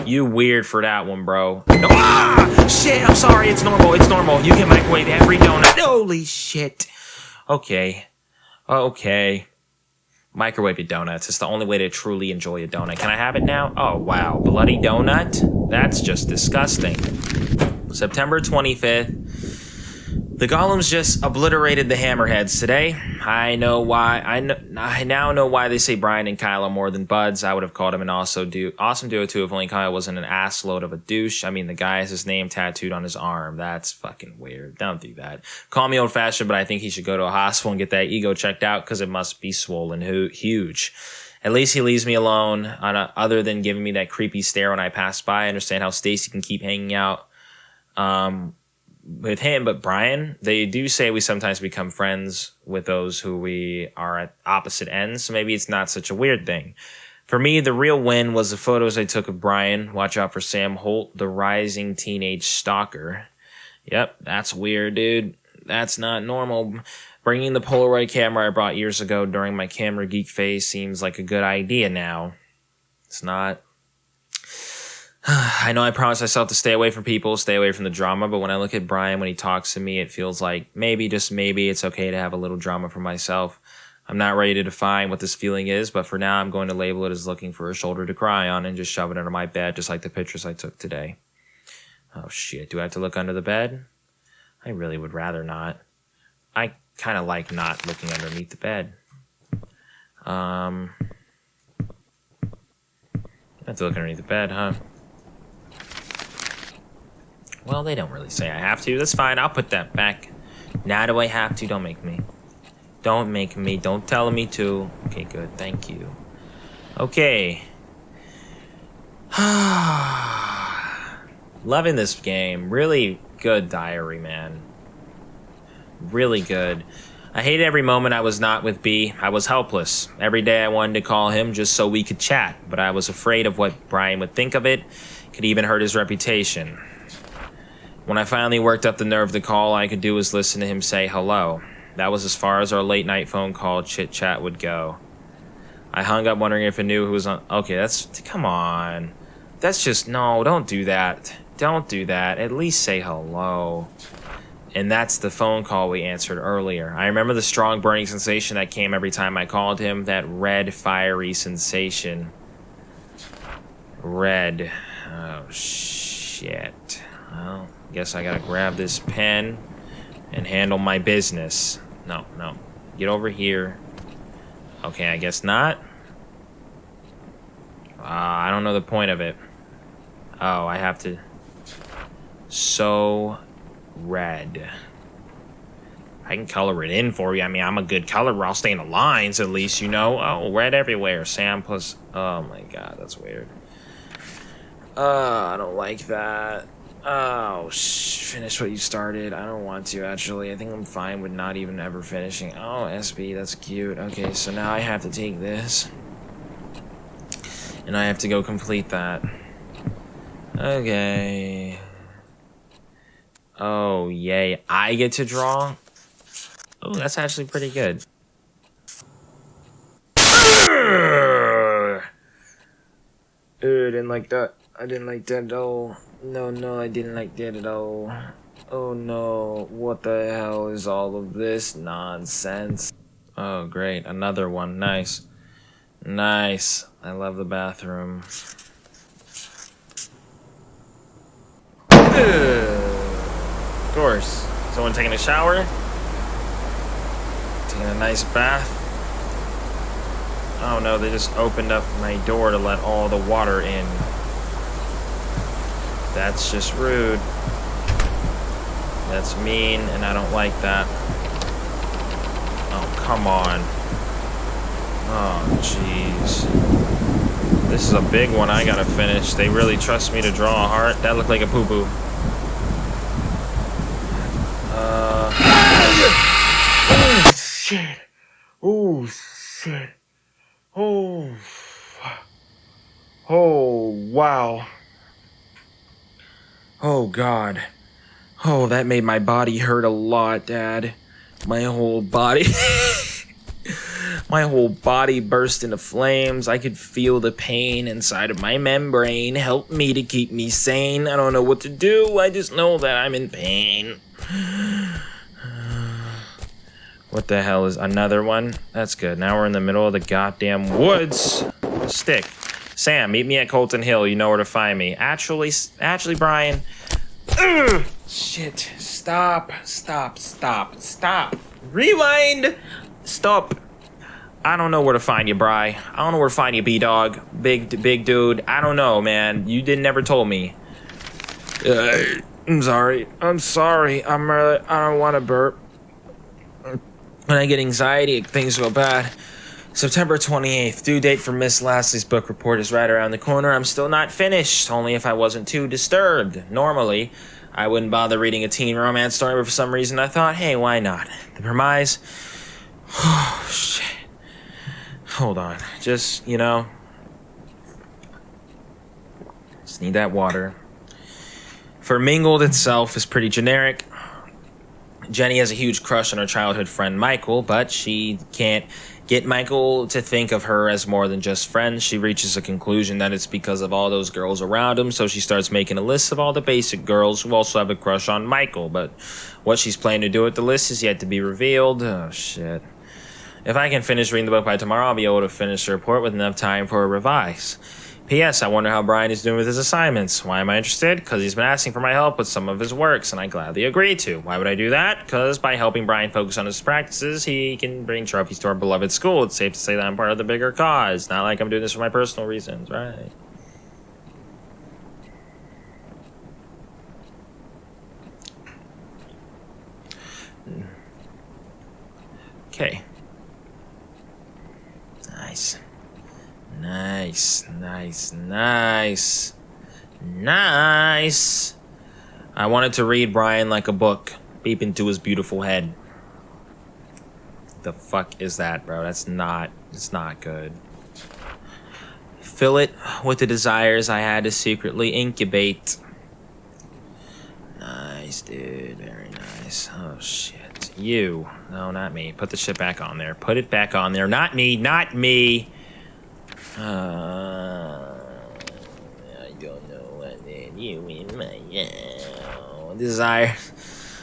You weird for that one, bro. No, ah! Shit, I'm sorry. It's normal. It's normal. You can microwave every donut. Holy shit. Okay. Okay. Microwave your donuts. It's the only way to truly enjoy a donut. Can I have it now? Oh, wow. Bloody donut? That's just disgusting. September 25th. The Golems just obliterated the Hammerheads today. I know why. I now know why they say Brian and Kyle are more than buds. I would have called him an awesome duo too if only Kyle wasn't an ass load of a douche. I mean, the guy has his name tattooed on his arm. That's fucking weird. Don't do that. Call me old-fashioned, but I think he should go to a hospital and get that ego checked out because it must be swollen huge. At least he leaves me alone, other than giving me that creepy stare when I pass by. I understand how Stacy can keep hanging out with him, but Brian, they do say we sometimes become friends with those who we are at opposite ends, so maybe it's not such a weird thing. For me, the real win was the photos I took of Brian. Watch out for Sam Holt, the rising teenage stalker. Yep, that's weird, dude. That's not normal. Bringing the Polaroid camera I brought years ago during my camera geek phase seems like a good idea now. It's not. I know I promised myself to stay away from people, stay away from the drama, but when I look at Brian, when he talks to me, it feels like maybe, just maybe, it's okay to have a little drama for myself. I'm not ready to define what this feeling is, but for now, I'm going to label it as looking for a shoulder to cry on and just shove it under my bed, just like the pictures I took today. Oh shit, do I have to look under the bed? I really would rather not. I kind of like not looking underneath the bed. I have to look underneath the bed, huh? Well, they don't really say I have to. That's fine. I'll put that back. Now do I have to? Don't make me. Don't make me. Don't tell me to. Okay, good. Thank you. Okay. Loving this game. Really good diary, man. Really good. I hated every moment I was not with B. I was helpless. Every day I wanted to call him just so we could chat, but I was afraid of what Brian would think of it. Could even hurt his reputation. When I finally worked up the nerve to call, all I could do was listen to him say hello. That was as far as our late night phone call chit-chat would go. I hung up wondering if I knew who was on... Okay, come on. That's just... No, don't do that. Don't do that. At least say hello. And that's the phone call we answered earlier. I remember the strong burning sensation that came every time I called him. That red, fiery sensation. Red. Oh, shit. Well, guess I gotta grab this pen and handle my business. No. Get over here. Okay, I guess not. I don't know the point of it. Oh, I have to... So... red. I can color it in for you. I mean, I'm a good colorer. I'll stay in the lines at least, you know. Oh, red everywhere. Sam plus... Oh my god, that's weird. I don't like that. Oh, finish what you started. I don't want to, actually. I think I'm fine with not even ever finishing. Oh, SB, that's cute. Okay, so now I have to take this. And I have to go complete that. Okay. Oh, yay. I get to draw? Oh, that's actually pretty good. I didn't like that. I didn't like that at all. No, I didn't like that at all. Oh no, what the hell is all of this nonsense? Oh, great. Another one. Nice. Nice. I love the bathroom. Of course. Someone taking a shower? Taking a nice bath? Oh no, they just opened up my door to let all the water in. That's just rude. That's mean, and I don't like that. Oh, come on. Oh, jeez. This is a big one I gotta finish. They really trust me to draw a heart. That looked like a poo-poo. Oh, shit. Oh, shit. Oh. Oh, wow. Oh, God. Oh, that made my body hurt a lot, Dad. My whole body... My whole body burst into flames. I could feel the pain inside of my membrane. Help me to keep me sane. I don't know what to do. I just know that I'm in pain. What the hell is another one? That's good. Now we're in the middle of the goddamn woods. Stick. Sam, meet me at Colton Hill. You know where to find me. Actually, Brian. Ugh! Shit. Stop. Rewind. Stop. I don't know where to find you, Bri. I don't know where to find you, B-Dog. Big dude. I don't know, man. You never told me. I'm sorry. I don't want to burp. When I get anxiety, things go bad. September 28th, due date for Miss Lasley's book report is right around the corner. I'm still not finished, only if I wasn't too disturbed. Normally, I wouldn't bother reading a teen romance story, but for some reason I thought, hey, why not? The premise... Oh, shit. Hold on. Just need that water. For Mingled itself is pretty generic. Jenny has a huge crush on her childhood friend Michael, but she can't get Michael to think of her as more than just friends. She reaches a conclusion that it's because of all those girls around him, so she starts making a list of all the basic girls who also have a crush on Michael, but what she's planning to do with the list is yet to be revealed. Oh, shit. If I can finish reading the book by tomorrow, I'll be able to finish the report with enough time for a revise. P.S. I wonder how Brian is doing with his assignments. Why am I interested? Because he's been asking for my help with some of his works, and I gladly agreed to. Why would I do that? Because by helping Brian focus on his practices, he can bring trophies to our beloved school. It's safe to say that I'm part of the bigger cause. Not like I'm doing this for my personal reasons, right? Okay. Nice. Nice. I wanted to read Brian like a book, peep into his beautiful head. The fuck is that, bro? It's not good. Fill it with the desires I had to secretly incubate. Nice, dude. Very nice. Oh, shit. You. No, not me. Put the shit back on there. Put it back on there. Not me. I don't know what did you in my desire.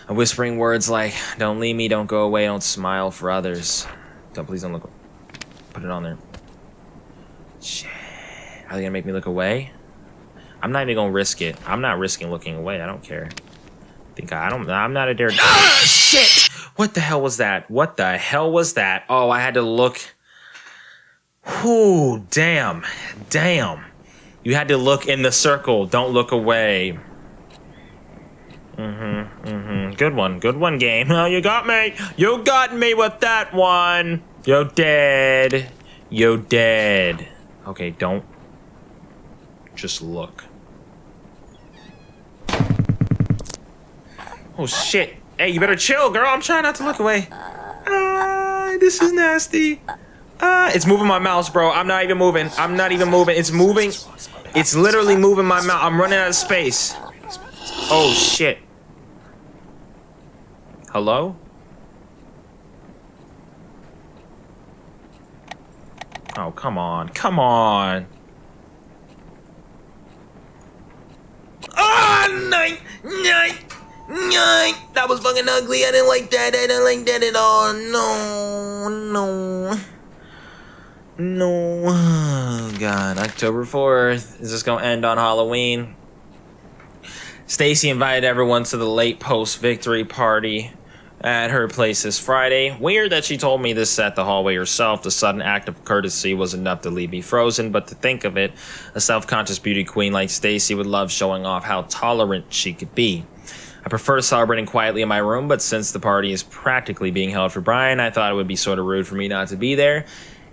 Whispering words like, don't leave me, don't go away, don't smile for others. Please don't look. Put it on there. Shit. Are they gonna make me look away? I'm not even gonna risk it. I'm not risking looking away. I don't care. I'm not a dare. Ah, shit! What the hell was that? Oh, I had to look. Ooh, damn. You had to look in the circle. Don't look away. Good one, game. Oh, you got me. You got me with that one. You're dead. Okay, don't. Just look. Oh, shit. Hey, you better chill, girl. I'm trying not to look away. This is nasty. It's moving my mouse, bro. I'm not even moving. It's moving. It's literally moving my mouse. I'm running out of space. Oh, shit. Hello? Oh, come on. Oh, nine. That was fucking ugly. I didn't like that at all. No. Oh, God. October 4th. Is this gonna end on Halloween? Stacy invited everyone to the late post-victory party at her place this Friday. Weird that she told me this at the hallway herself. The sudden act of courtesy was enough to leave me frozen, but to think of it, a self-conscious beauty queen like Stacy would love showing off how tolerant she could be. I prefer celebrating quietly in my room, but since the party is practically being held for Brian, I thought it would be sort of rude for me not to be there.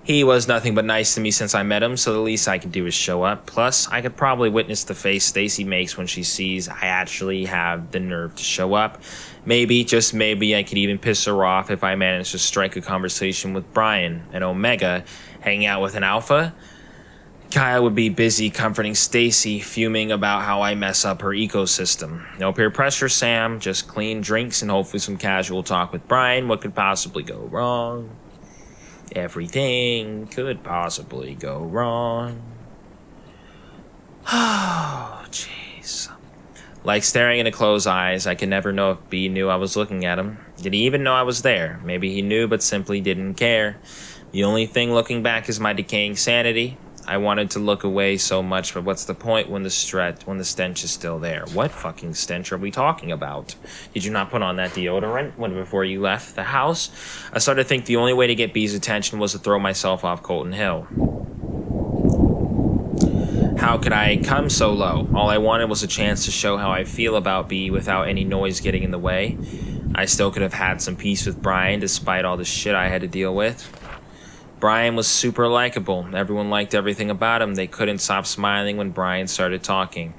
He was nothing but nice to me since I met him, so the least I could do is show up. Plus, I could probably witness the face Stacy makes when she sees I actually have the nerve to show up. Maybe, just maybe, I could even piss her off if I managed to strike a conversation with Brian, an Omega, hanging out with an Alpha. Kyle would be busy comforting Stacy, fuming about how I mess up her ecosystem. No peer pressure, Sam. Just clean drinks and hopefully some casual talk with Brian. What could possibly go wrong? Everything could possibly go wrong. Oh, jeez. Like staring into closed eyes, I could never know if B knew I was looking at him. Did he even know I was there? Maybe he knew but simply didn't care. The only thing looking back is my decaying sanity. I wanted to look away so much, but what's the point when the stench is still there? What fucking stench are we talking about? Did you not put on that deodorant before you left the house? I started to think the only way to get B's attention was to throw myself off Colton Hill. How could I come so low? All I wanted was a chance to show how I feel about B without any noise getting in the way. I still could have had some peace with Brian despite all the shit I had to deal with. Brian was super likable. Everyone liked everything about him. They couldn't stop smiling when Brian started talking.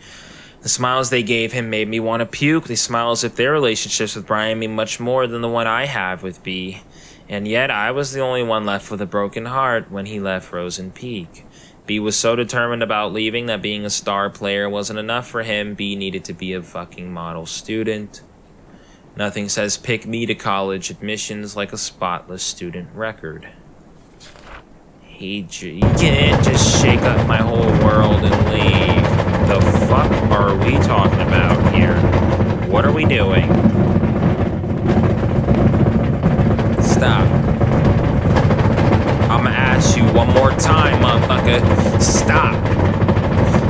The smiles they gave him made me want to puke. They smiled as if their relationships with Brian mean much more than the one I have with B. And yet I was the only one left with a broken heart when he left Rosen Peak. B was so determined about leaving that being a star player wasn't enough for him. B needed to be a fucking model student. Nothing says pick me to college admissions like a spotless student record. You can't just shake up my whole world and leave. The fuck are we talking about here? What are we doing? Stop. I'ma ask you one more time, motherfucker. Stop.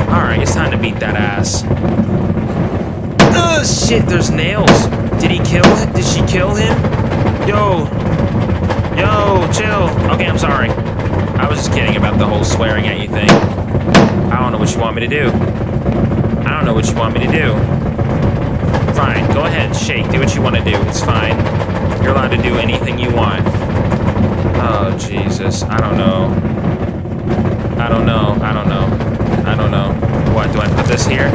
Alright, it's time to beat that ass. Ugh, shit, there's nails. Did he kill him? Did she kill him? Yo, chill. Okay, I'm sorry. I was just kidding about the whole swearing at you thing. I don't know what you want me to do. Fine, go ahead, shake. Do what you want to do. It's fine. You're allowed to do anything you want. Oh, Jesus. I don't know. What, do I put this here?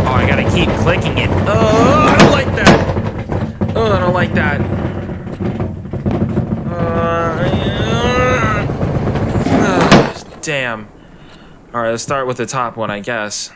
Oh, I gotta keep clicking it. Oh, I don't like that. Oh, I don't like that. Damn. Alright, let's start with the top one, I guess.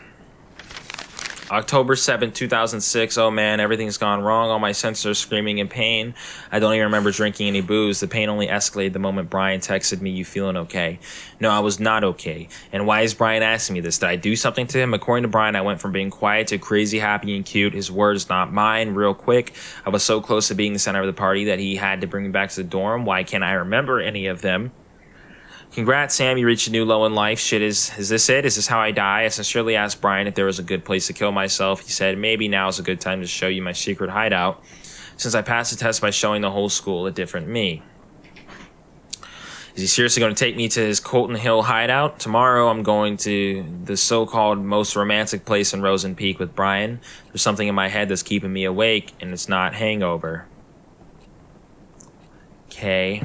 October 7th, 2006. Oh man, everything's gone wrong. All my senses are screaming in pain. I don't even remember drinking any booze. The pain only escalated the moment Brian texted me, "You feeling okay?" No, I was not okay. And why is Brian asking me this? Did I do something to him? According to Brian, I went from being quiet to crazy happy and cute. His words, not mine. Real quick, I was so close to being the center of the party that he had to bring me back to the dorm. Why can't I remember any of them? Congrats, Sam, you reached a new low in life. Shit, is this it? Is this how I die? I sincerely asked Brian if there was a good place to kill myself. He said, maybe now is a good time to show you my secret hideout, since I passed the test by showing the whole school a different me. Is he seriously going to take me to his Colton Hill hideout? Tomorrow I'm going to the so-called most romantic place in Rosen Peak with Brian. There's something in my head that's keeping me awake, and it's not hangover. Okay.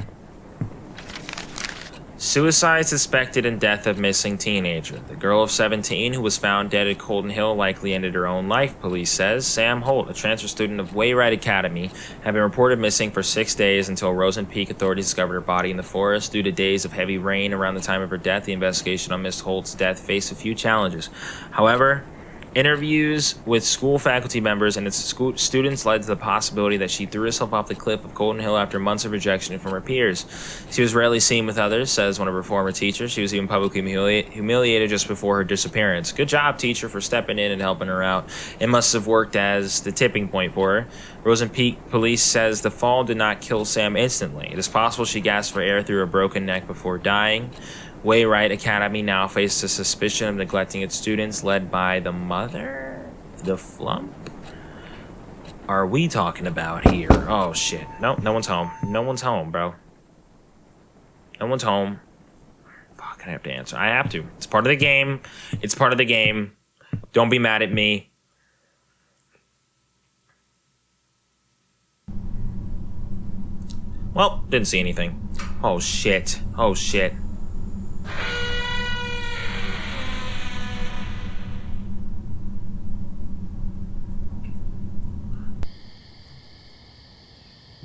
Suicide suspected in death of missing teenager. The girl of 17 who was found dead at Colton Hill likely ended her own life, police says. Sam Holt, a transfer student of Wayride Academy, had been reported missing for 6 days until Rosen Peak authorities discovered her body in the forest. Due to days of heavy rain around the time of her death, the investigation on Miss Holt's death faced a few challenges. However, interviews with school faculty members and its students led to the possibility that she threw herself off the cliff of Colton Hill after months of rejection from her peers. She was rarely seen with others, says one of her former teachers. She was even publicly humiliated just before her disappearance. Good job, teacher, for stepping in and helping her out. It must have worked as the tipping point for her. Rosen Peak police says the fall did not kill Sam instantly. It is possible she gasped for air through her broken neck before dying. Wayride Academy now faces a suspicion of neglecting its students, led by the mother? The flump? Are we talking about here? Oh, shit. No, no one's home. No one's home, bro. No one's home. Fuck, I have to answer. I have to. It's part of the game. It's part of the game. Don't be mad at me. Well, didn't see anything. Oh, shit. Oh, shit.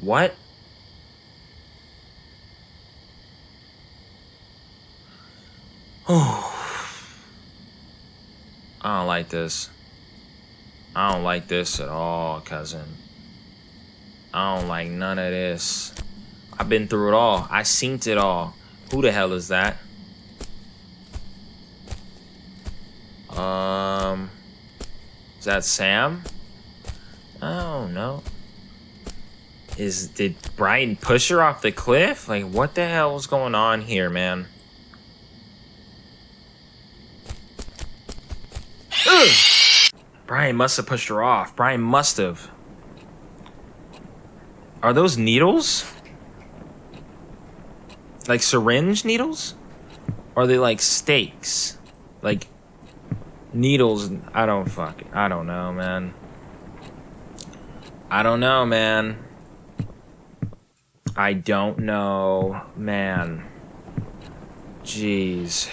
What? Oh. I don't like this. I don't like this at all, cousin. I don't like none of this. I've been through it all. I seen it all. Who the hell is that? Is that Sam? Oh, no. Did Brian push her off the cliff? Like, what the hell is going on here, man? Ugh! Brian must have pushed her off. Brian must have. Are those needles? Like syringe needles? Or are they like stakes? Like needles? I don't know, man. I don't know, man. I don't know, man. Jeez.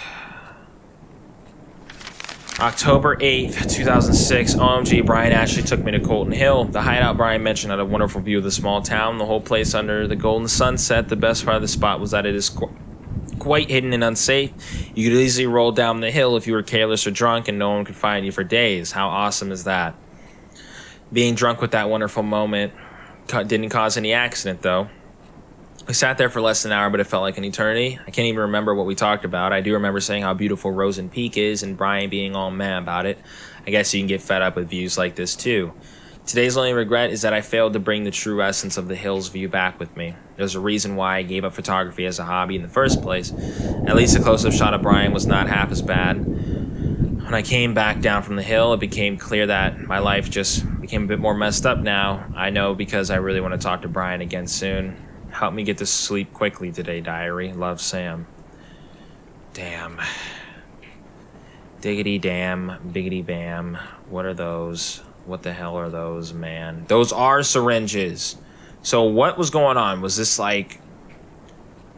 October 8th, 2006. OMG, Brian actually took me to Colton Hill. The hideout Brian mentioned had a wonderful view of the small town, the whole place under the golden sunset. The best part of the spot was that it is quite hidden and unsafe. You could easily roll down the hill if you were careless or drunk, and no one could find you for days. How awesome is that? Being drunk with that wonderful moment didn't cause any accident, though. We sat there for less than an hour, but it felt like an eternity. I can't even remember what we talked about. I do remember saying how beautiful Rosen Peak is and Brian being all mad about it. I guess you can get fed up with views like this too. Today's only regret is that I failed to bring the true essence of the hills view back with me. There's a reason why I gave up photography as a hobby in the first place. At least a close-up shot of Brian was not half as bad. When I came back down from the hill, it became clear that my life just became a bit more messed up now. I know because I really want to talk to Brian again soon. Help me get to sleep quickly today, diary. Love, Sam. Damn. Diggity damn, biggity bam. What are those? What the hell are those, man? Those are syringes. So what was going on? Was this like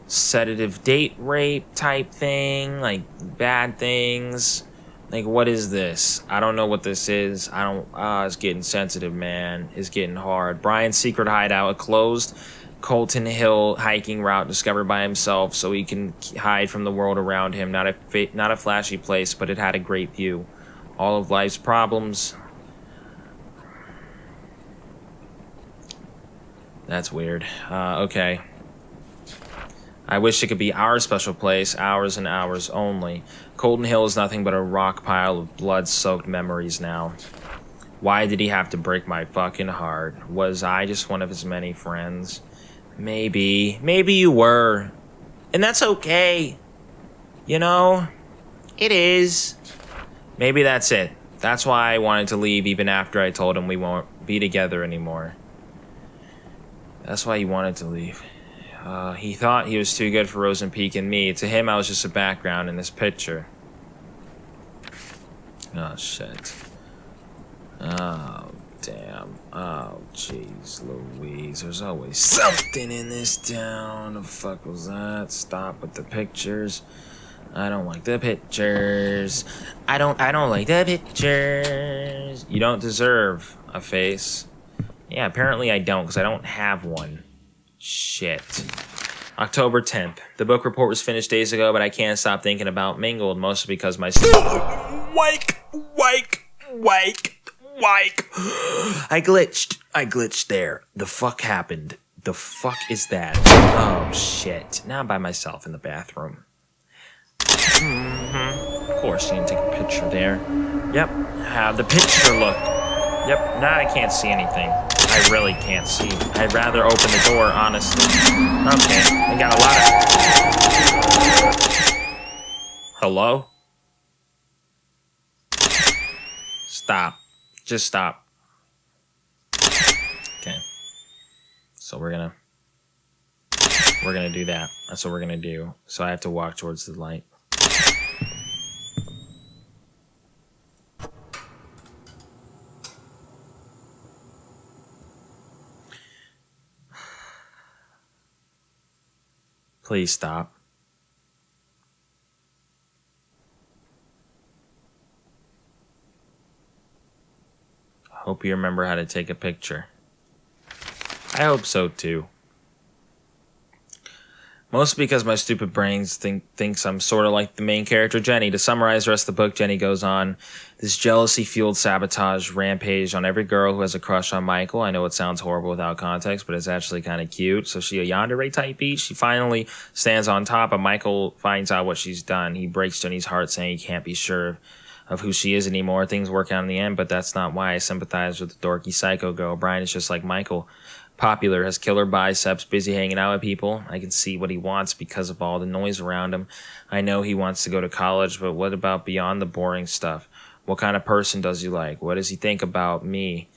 sedative date rape type thing? Like bad things? Like what is this? I don't know what this is. It's getting sensitive, man. It's getting hard. Brian's secret hideout, a closed Colton Hill hiking route discovered by himself so he can hide from the world around him. Not a flashy place, but it had a great view. All of life's problems. That's weird. Okay. I wish it could be our special place, ours and ours only. Colton Hill is nothing but a rock pile of blood-soaked memories now. Why did he have to break my fucking heart? Was I just one of his many friends? Maybe you were. And that's okay. You know? It is. Maybe that's it. That's why I wanted to leave even after I told him we won't be together anymore. That's why he wanted to leave. He thought he was too good for Rosen Peak and me. To him, I was just a background in this picture. Oh, shit. Oh, damn. Oh, jeez Louise. There's always something in this town. The fuck was that? Stop with the pictures. I don't like the pictures. I don't like the pictures. You don't deserve a face. Yeah, apparently I don't, because I don't have one. Shit. October 10th. The book report was finished days ago, but I can't stop thinking about Mingled, mostly because my... Wake! I glitched there. The fuck happened? The fuck is that? Oh, shit. Now I'm by myself in the bathroom. Of course, you can take a picture there. Yep, have the picture look. Yep, now I can't see anything. I really can't see. I'd rather open the door, honestly. Okay, we got a lot of... Hello? Stop. Just stop. Okay. So we're gonna do that. That's what we're gonna do. So I have to walk towards the light. Please stop. Hope you remember how to take a picture. I hope so too. Mostly because my stupid brains thinks I'm sort of like the main character, Jenny. To summarize the rest of the book, Jenny goes on this jealousy-fueled sabotage rampage on every girl who has a crush on Michael. I know it sounds horrible without context, but it's actually kind of cute. So she a yandere type beat. She finally stands on top, and Michael finds out what she's done. He breaks Jenny's heart, saying he can't be sure of who she is anymore. Things work out in the end, but that's not why I sympathize with the dorky psycho girl. Brian is just like Michael. Popular, has killer biceps, busy hanging out with people. I can see what he wants because of all the noise around him. I know he wants to go to college, but what about beyond the boring stuff? What kind of person does he like? What does he think about me?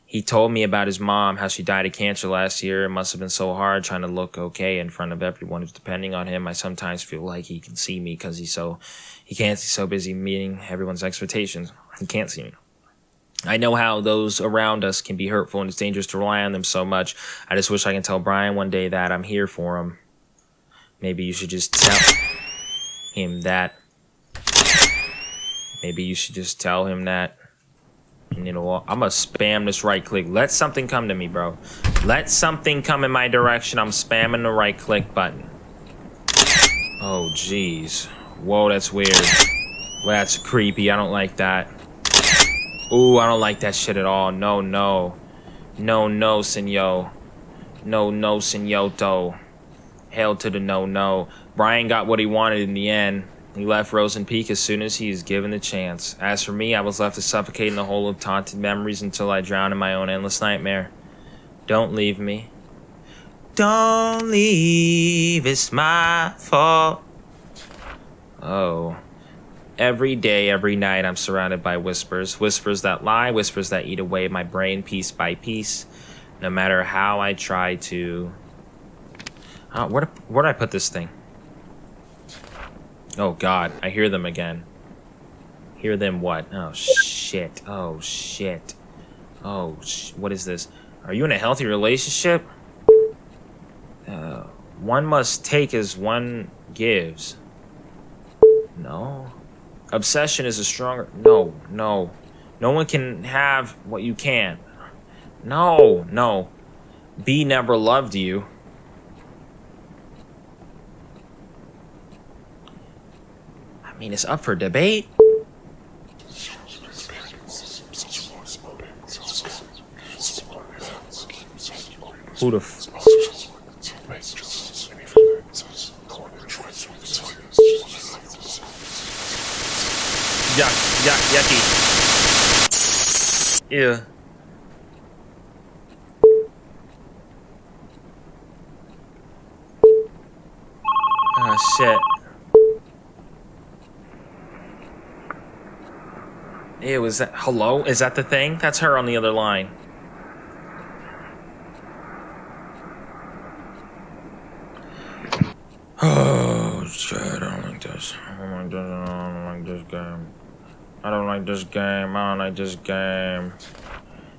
He told me about his mom, how she died of cancer last year. It must have been so hard trying to look okay in front of everyone who's depending on him. I sometimes feel like he can see me because he's so busy meeting everyone's expectations. He can't see me. I know how those around us can be hurtful and it's dangerous to rely on them so much. I just wish I can tell Brian one day that I'm here for him. Maybe you should just tell him that. Maybe you should just tell him that. And you know what? I'm gonna spam this right click. Let something come to me, bro. Let something come in my direction. I'm spamming the right click button. Oh, jeez. Whoa, that's weird. Well, that's creepy. I don't like that. Ooh, I don't like that shit at all. No, no. No, no, senor. No, no, senyoto. Hail to the no, no. Brian got what he wanted in the end. He left Rosen Peak as soon as he was given the chance. As for me, I was left to suffocate in the hole of taunted memories until I drowned in my own endless nightmare. Don't leave me. Don't leave, it's my fault. Oh. Every day, every night, I'm surrounded by whispers. Whispers that lie, whispers that eat away my brain piece by piece. No matter how I try to... where'd I put this thing? Oh, God. I hear them again. Hear them what? Oh, shit. Oh, shit. Oh, what is this? Are you in a healthy relationship? One must take as one gives. No. Obsession is a stronger... No, no. No one can have what you can. No, no. B never loved you. I mean, it's up for debate. Who the f... Yucky. Ew. Oh, shit. Ew, is that... Hello? Is that the thing? That's her on the other line. Oh, shit. I don't like this. I don't like this game. I don't like this game. I don't like this game.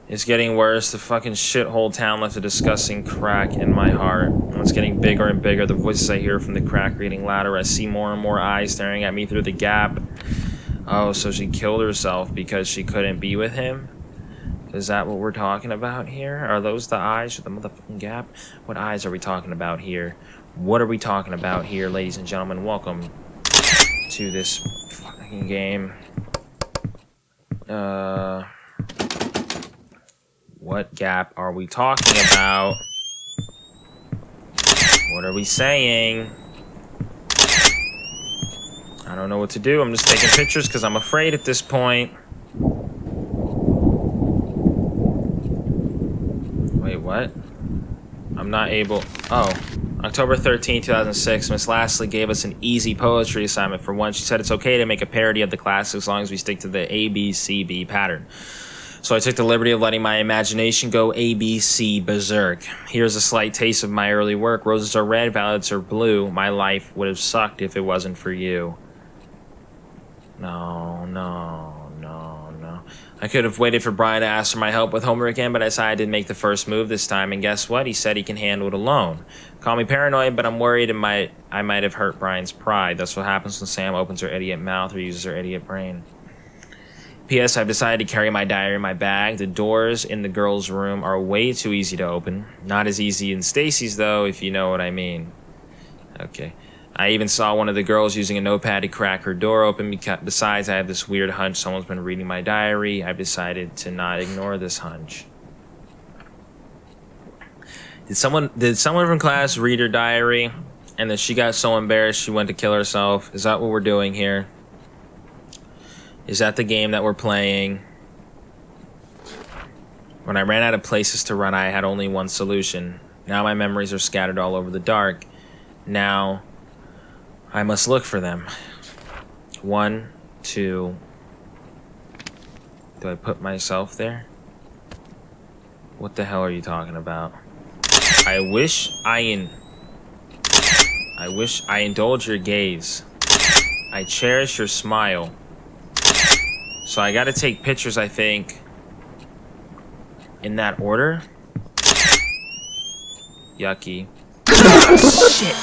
It's getting worse. The fucking shithole town left a disgusting crack in my heart. And it's getting bigger and bigger. The voices I hear from the crack getting louder. I see more and more eyes staring at me through the gap. Oh, so she killed herself because she couldn't be with him? Is that what we're talking about here? Are those the eyes with the motherfucking gap? What eyes are we talking about here? What are we talking about here, ladies and gentlemen? Welcome to this fucking game. What gap are we talking about? What are we saying? I don't know what to do. I'm just taking pictures because I'm afraid at this point. Wait, what? I'm not able... Oh. October 13, 2006, Miss Lastly gave us an easy poetry assignment. For one, she said it's okay to make a parody of the classics as long as we stick to the ABCB pattern. So I took the liberty of letting my imagination go ABC berserk. Here's a slight taste of my early work. Roses are red, violets are blue. My life would have sucked if it wasn't for you. No. I could have waited for Brian to ask for my help with homework again, but I decided to make the first move this time, and guess what? He said he can handle it alone. Call me paranoid, but I'm worried I might have hurt Brian's pride. That's what happens when Sam opens her idiot mouth or uses her idiot brain. P.S. I've decided to carry my diary in my bag. The doors in the girls' room are way too easy to open. Not as easy in Stacy's, though, if you know what I mean. Okay. I even saw one of the girls using a notepad to crack her door open. Besides, I have this weird hunch someone's been reading my diary. I've decided to not ignore this hunch. Did someone from class read her diary and then she got so embarrassed she went to kill herself? Is that what we're doing here? Is that the game that we're playing? When I ran out of places to run, I had only one solution. Now my memories are scattered all over the dark. Now I must look for them. 1, 2. Do I put myself there? What the hell are you talking about? I wish I indulge your gaze. I cherish your smile. So I gotta take pictures, I think. In that order? Yucky. Oh, shit.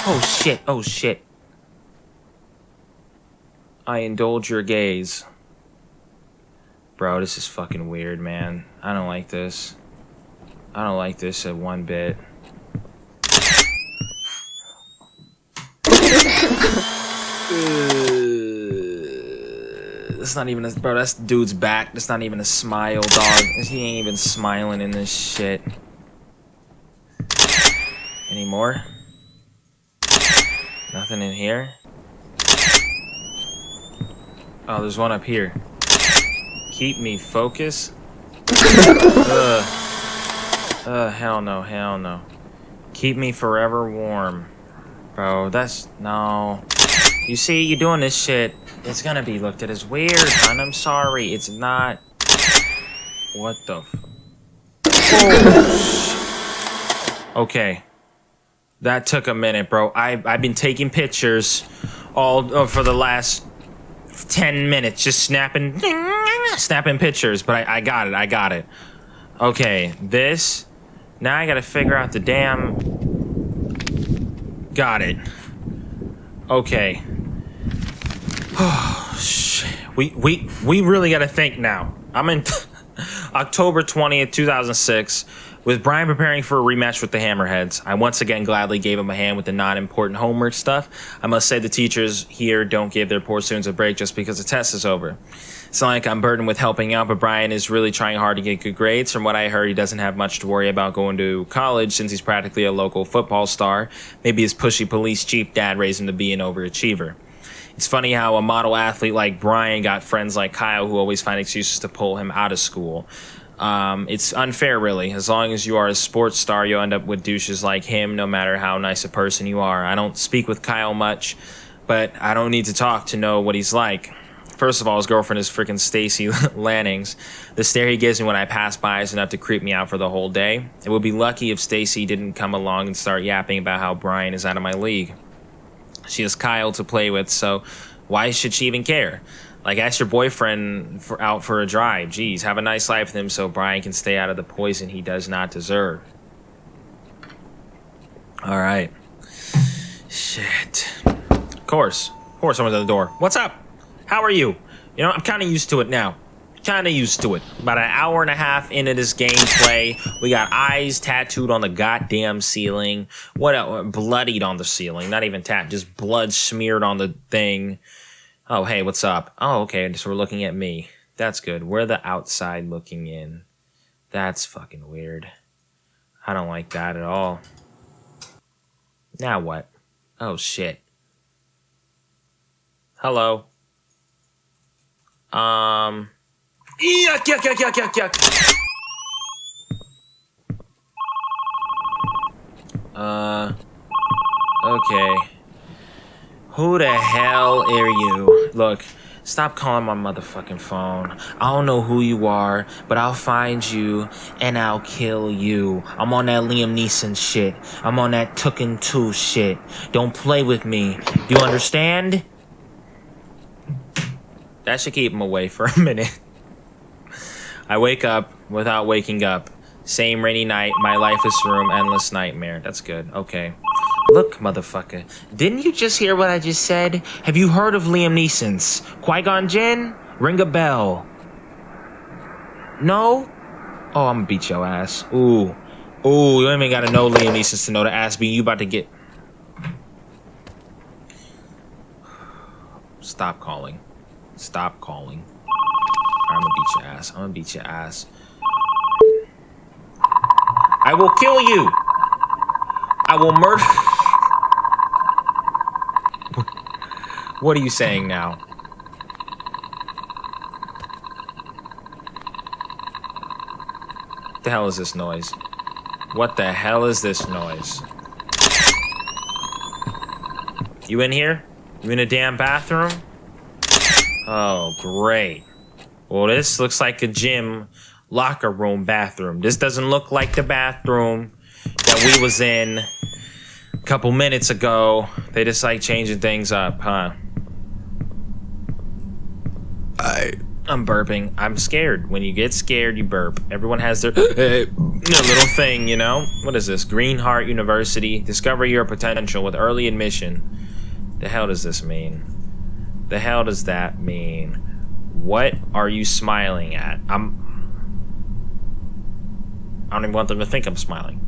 Oh, shit. Oh, shit. I indulge your gaze. Bro, this is fucking weird, man. I don't like this. I don't like this at one bit. That's not even a... Bro, that's the dude's back. That's not even a smile, dog. He ain't even smiling in this shit. Any more? Nothing in here? Oh, there's one up here. Keep me focused? Hell no, hell no. Keep me forever warm. Bro, that's... No. You see, you doing this shit. It's gonna be looked at as weird, hon. I'm sorry. It's not... What the f... Oh. Okay. That took a minute, bro. I've been taking pictures all for the last 10 minutes. Just snapping pictures. But I got it. I got it. Okay, this... Now I gotta figure out the damn... Got it. Okay. Oh, shit. We really gotta think now. I'm in October 20th, 2006, with Brian preparing for a rematch with the Hammerheads. I once again gladly gave him a hand with the non-important homework stuff. I must say the teachers here don't give their poor students a break just because the test is over. It's not like I'm burdened with helping out, but Brian is really trying hard to get good grades. From what I heard, he doesn't have much to worry about going to college since he's practically a local football star. Maybe his pushy police chief dad raised him to be an overachiever. It's funny how a model athlete like Brian got friends like Kyle who always find excuses to pull him out of school. It's unfair, really. As long as you are a sports star, you'll end up with douches like him, no matter how nice a person you are. I don't speak with Kyle much, but I don't need to talk to know what he's like. First of all, his girlfriend is freaking Stacy Lannings. The stare he gives me when I pass by is enough to creep me out for the whole day. It would be lucky if Stacy didn't come along and start yapping about how Brian is out of my league. She has Kyle to play with, so why should she even care? Like, ask your boyfriend out for a drive. Jeez, have a nice life with him so Brian can stay out of the poison he does not deserve. All right. Shit. Of course, someone's at the door. What's up? How are you? You know, I'm kind of used to it now. Kind of used to it. About an hour and a half into this gameplay, we got eyes tattooed on the goddamn ceiling. What else? Bloodied on the ceiling. Not even just blood smeared on the thing. Oh, hey, what's up? Oh, okay, so we're looking at me. That's good. We're the outside looking in. That's fucking weird. I don't like that at all. Now what? Oh, shit. Hello. Yuck, yuck, yuck, yuck, yuck, yuck. Okay. Who the hell are you? Look, stop calling my motherfucking phone. I don't know who you are, but I'll find you and I'll kill you. I'm on that Liam Neeson shit. I'm on that Tooken 2 shit. Don't play with me. Do you understand? That should keep him away for a minute. I wake up without waking up. Same rainy night, my life is a room, endless nightmare. That's good, okay. Look, motherfucker, didn't you just hear what I just said? Have you heard of Liam Neeson's? Qui-Gon Jinn? Ring a bell. No? Oh, I'm gonna beat your ass. Ooh, you ain't even gotta know Liam Neeson's to know the ass beating you about to get. Stop calling. Stop calling. I'm gonna beat your ass. I'm gonna beat your ass. I will kill you. I will murder. What are you saying now? What the hell is this noise? What the hell is this noise? You in here? You in a damn bathroom? Oh, great. Well, this looks like a gym locker room bathroom. This doesn't look like the bathroom that we was in a couple minutes ago. They just like changing things up, huh? I'm burping. I'm scared. When you get scared, you burp. Everyone has their little thing, you know? What is this? Green Heart University. Discover your potential with early admission. The hell does this mean? The hell does that mean? What are you smiling at? I don't even want them to think I'm smiling.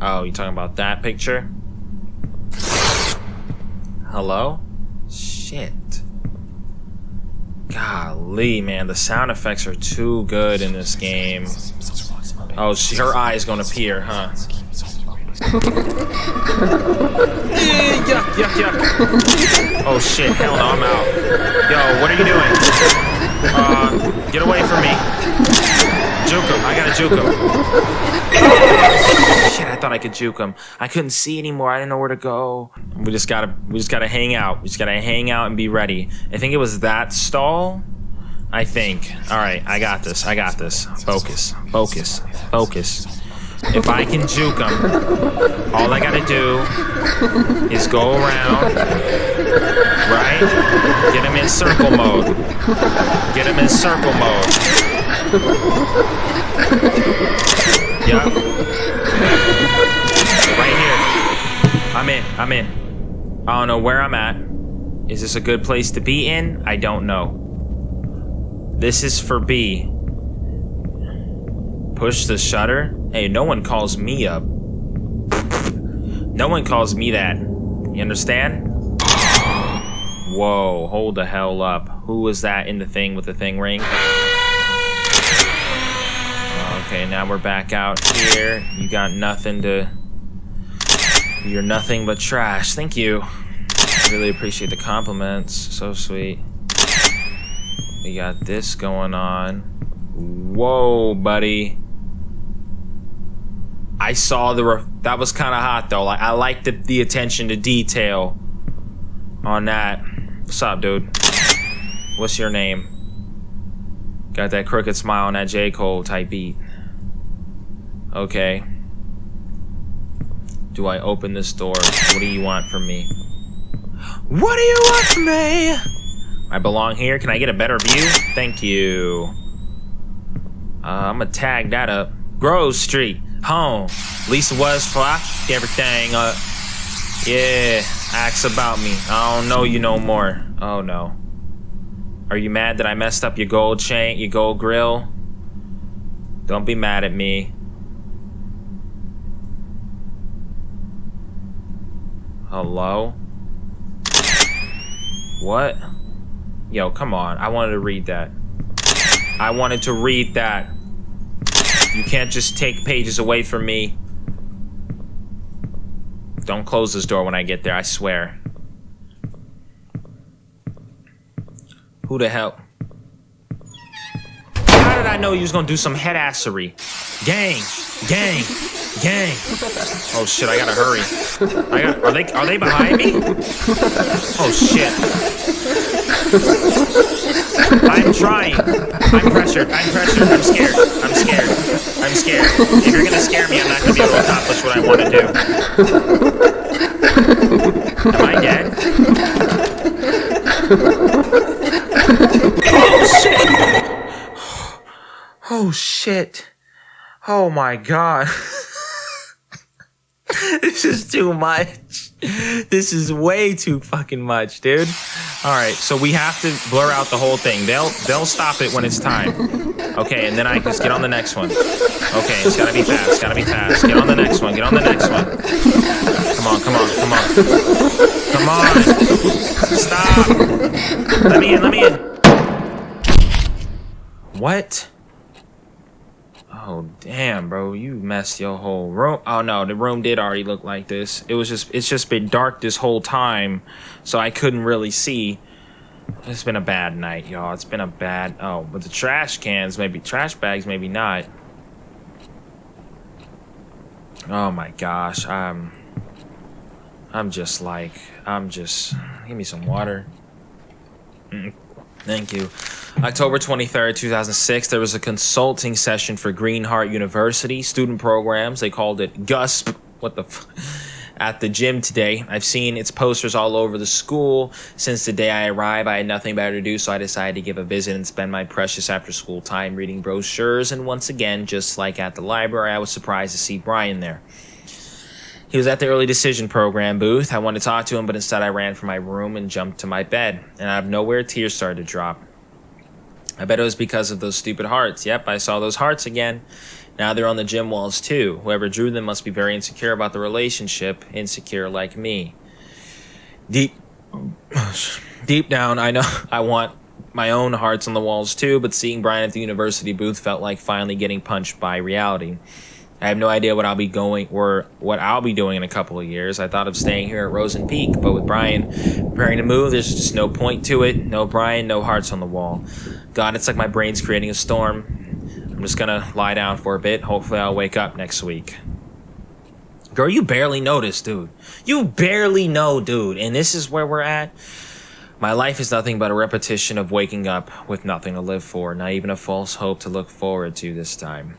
Oh, you talking about that picture? Hello? Shit. Golly, man, the sound effects are too good in this game. Oh, her eye is gonna peer, huh? Yuck, yuck, yuck. Oh shit, hell no, I'm out. Yo, what are you doing? Get away from me. Juke him, I gotta juke him. Shit, I thought I could juke him. I couldn't see anymore, I didn't know where to go. We just gotta hang out. We just gotta hang out and be ready. I think it was that stall. I think. Alright, I got this, I got this. Focus, focus, focus. If I can juke him, all I gotta do is go around, right? Get him in circle mode. Get him in circle mode. Yup. Right here. I'm in. I don't know where I'm at. Is this a good place to be in? I don't know. This is for B. Push the shutter? Hey, no one calls me up. No one calls me that. You understand? Whoa, hold the hell up. Who was that in the thing with the thing ring? Okay, now we're back out here. You got nothing to... You're nothing but trash. Thank you. I really appreciate the compliments. So sweet. We got this going on. Whoa, buddy. I saw that was kind of hot though. Like I like the attention to detail on that. What's up, dude? What's your name? Got that crooked smile on that J. Cole type beat. Okay. Do I open this door? What do you want from me? What do you want from me? I belong here. Can I get a better view? Thank you. I'm gonna tag that up. Grove Street. Home. Lisa was fucked everything up. Yeah, ask about me. I don't know you no more. Oh no. Are you mad that I messed up your gold chain, your gold grill? Don't be mad at me. Hello? What? Yo, come on. I wanted to read that. I wanted to read that. You can't just take pages away from me. Don't close this door when I get there, I swear. Who the hell? How did I know you was gonna do some headassery? Gang, gang, gang. Oh shit, I gotta hurry. Are they behind me? Oh shit. I'm trying. I'm pressured. I'm scared. I'm scared. If you're gonna scare me, I'm not gonna be able to accomplish what I want to do. Am I dead? Oh shit. Oh my god. This is too much. This is way too fucking much, dude. Alright, so we have to blur out the whole thing. They'll stop it when it's time. Okay, and then I just get on the next one. Okay, it's gotta be fast, Get on the next one, Come on. Come on. Stop. Let me in. What? Oh damn, bro, you messed your whole room. Oh no, the room did already look like this. It's just been dark this whole time, so I couldn't really see. It's been a bad night, y'all. It's been a bad. Oh, but the trash cans, maybe trash bags, maybe not. Oh my gosh, give me some water. Thank you. October 23rd, 2006, there was a consulting session for Green Heart University student programs. They called it GUSP. What the at the gym today. I've seen its posters all over the school. Since the day I arrived, I had nothing better to do, so I decided to give a visit and spend my precious after-school time reading brochures. And once again, just like at the library, I was surprised to see Brian there. He was at the early decision program booth. I wanted to talk to him, but instead I ran from my room and jumped to my bed. And out of nowhere, tears started to drop. I bet it was because of those stupid hearts. Yep, I saw those hearts again. Now they're on the gym walls too. Whoever drew them must be very insecure about the relationship, insecure like me. Deep down, I know I want my own hearts on the walls too, but seeing Brian at the university booth felt like finally getting punched by reality. I have no idea what I'll be doing in a couple of years. I thought of staying here at Rosen Peak, but with Brian preparing to move, there's just no point to it. No Brian, no hearts on the wall. God, it's like my brain's creating a storm. I'm just gonna lie down for a bit. Hopefully I'll wake up next week. Girl, you barely noticed, dude. You barely know, dude. And this is where we're at. My life is nothing but a repetition of waking up with nothing to live for, not even a false hope to look forward to this time.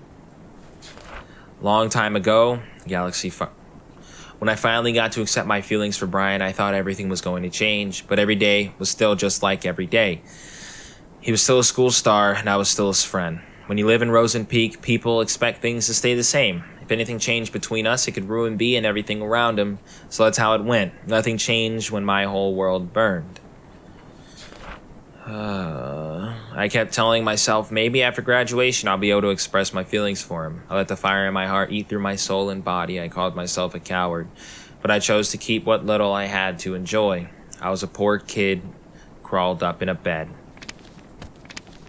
Long time ago, when I finally got to accept my feelings for Brian, I thought everything was going to change, but every day was still just like every day. He was still a school star, and I was still his friend. When you live in Rosen Peak, people expect things to stay the same. If anything changed between us, it could ruin B and everything around him, so that's how it went. Nothing changed when my whole world burned. I kept telling myself maybe after graduation I'll be able to express my feelings for him. I let the fire in my heart eat through my soul and body. I called myself a coward, but I chose to keep what little I had to enjoy. I was a poor kid crawled up in a bed.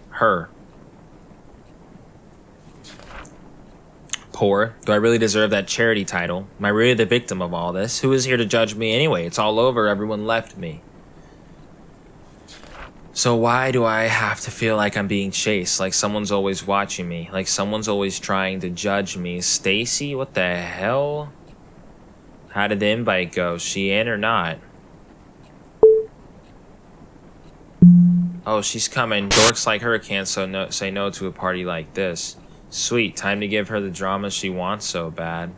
Her. Poor? Do I really deserve that charity title? Am I really the victim of all this? Who is here to judge me anyway? It's all over. Everyone left me. So why do I have to feel like I'm being chased, like someone's always watching me, like someone's always trying to judge me? Stacy, what the hell? How did the invite go? She in or not? Oh, she's coming. Dorks like her can't say no to a party like this. Sweet, time to give her the drama she wants so bad.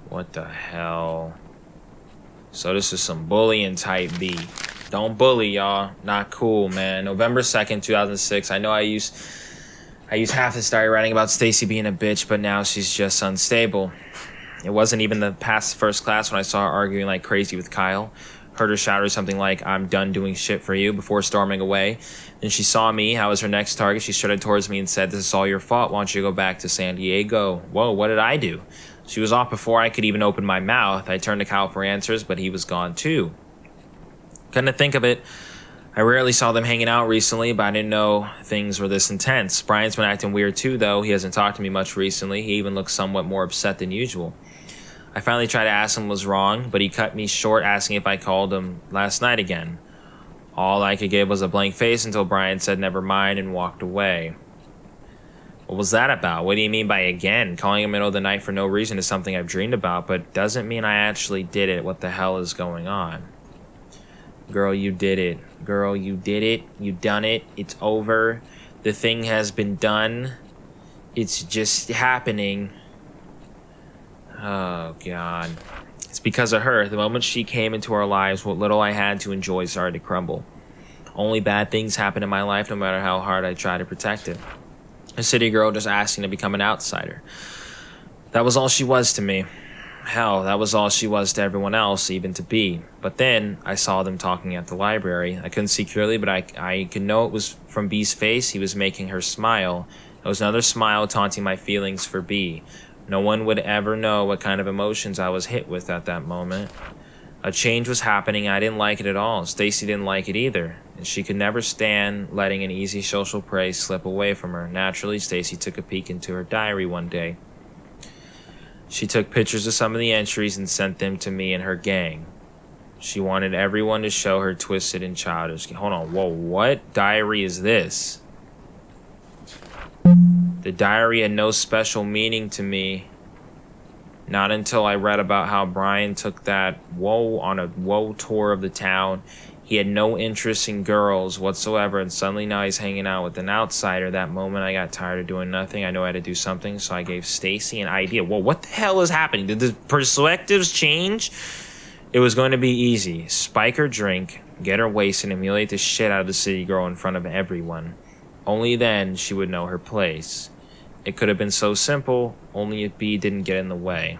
What the hell? So this is some bullying type B. Don't bully, y'all. Not cool, man. November 2nd, 2006. I know I used half to start writing about Stacy being a bitch, but now she's just unstable. It wasn't even the past first class when I saw her arguing like crazy with Kyle. Heard her shout something like, "I'm done doing shit for you," before storming away. Then she saw me. I was her next target. She strutted towards me and said, "This is all your fault. Why don't you go back to San Diego?" Whoa, what did I do? She was off before I could even open my mouth. I turned to Kyle for answers, but he was gone too. Couldn't think of it. I rarely saw them hanging out recently, but I didn't know things were this intense. Brian's been acting weird too, though. He hasn't talked to me much recently. He even looks somewhat more upset than usual. I finally tried to ask him what was wrong, but he cut me short asking if I called him last night again. All I could give was a blank face until Brian said never mind and walked away. What was that about? What do you mean by again? Calling in the middle of the night for no reason is something I've dreamed about, but doesn't mean I actually did it. What the hell is going on? Girl, you did it. Girl, you did it. You done it. It's over. The thing has been done. It's just happening. Oh, God. It's because of her. The moment she came into our lives, what little I had to enjoy started to crumble. Only bad things happen in my life, no matter how hard I try to protect it. A city girl just asking to become an outsider. That was all she was to me. Hell, that was all she was to everyone else, even to B. But then I saw them talking at the library. I couldn't see clearly, but I could know it was from B's face. He was making her smile. It was another smile taunting my feelings for B. No one would ever know what kind of emotions I was hit with at that moment. A change was happening. I didn't like it at all. Stacy didn't like it either. And she could never stand letting an easy social prey slip away from her. Naturally, Stacy took a peek into her diary one day. She took pictures of some of the entries and sent them to me and her gang. She wanted everyone to show her twisted and childish. Hold on, whoa, what diary is this? The diary had no special meaning to me. Not until I read about how Brian took that on a tour of the town. He had no interest in girls whatsoever, and suddenly now he's hanging out with an outsider. That moment I got tired of doing nothing. I know I had to do something, so I gave Stacy an idea. Well, what the hell is happening? Did the perspectives change? It was going to be easy. Spike her drink, get her wasted, and humiliate the shit out of the city girl in front of everyone. Only then she would know her place. It could have been so simple, only if B didn't get in the way.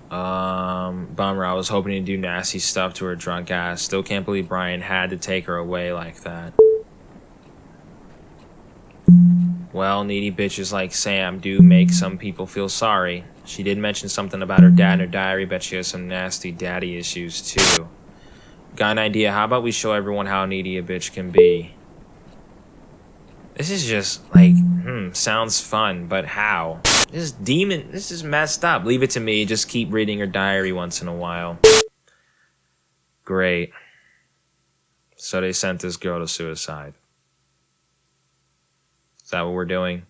Bummer. I was hoping to do nasty stuff to her drunk ass. Still can't believe Brian had to take her away like that. Well, needy bitches like Sam do make some people feel sorry. She did mention something about her dad in her diary. Bet she has some nasty daddy issues too. Got an idea. How about we show everyone how needy a bitch can be? This is just like, sounds fun, but how? This is messed up. Leave it to me. Just keep reading her diary once in a while. Great. So they sent this girl to suicide. Is that what we're doing?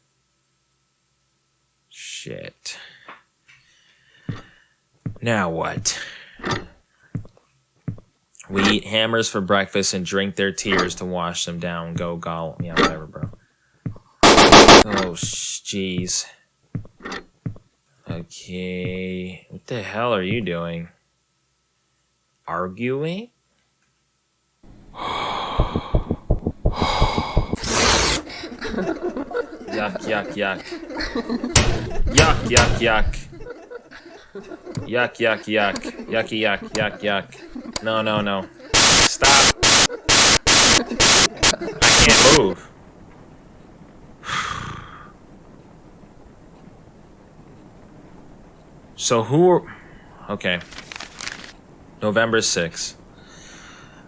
Shit. Now what? We eat hammers for breakfast and drink their tears to wash them down. Go, gall. Yeah, whatever, bro. Oh, jeez. Okay. What the hell are you doing? Arguing? Yuck, yuck, yuck. Yuck, yuck, yuck. Yuck, yuck, yuck. Yucky, yuck, yuck, yuck. No, no, no. Stop. I can't move. So who... Okay. November 6th.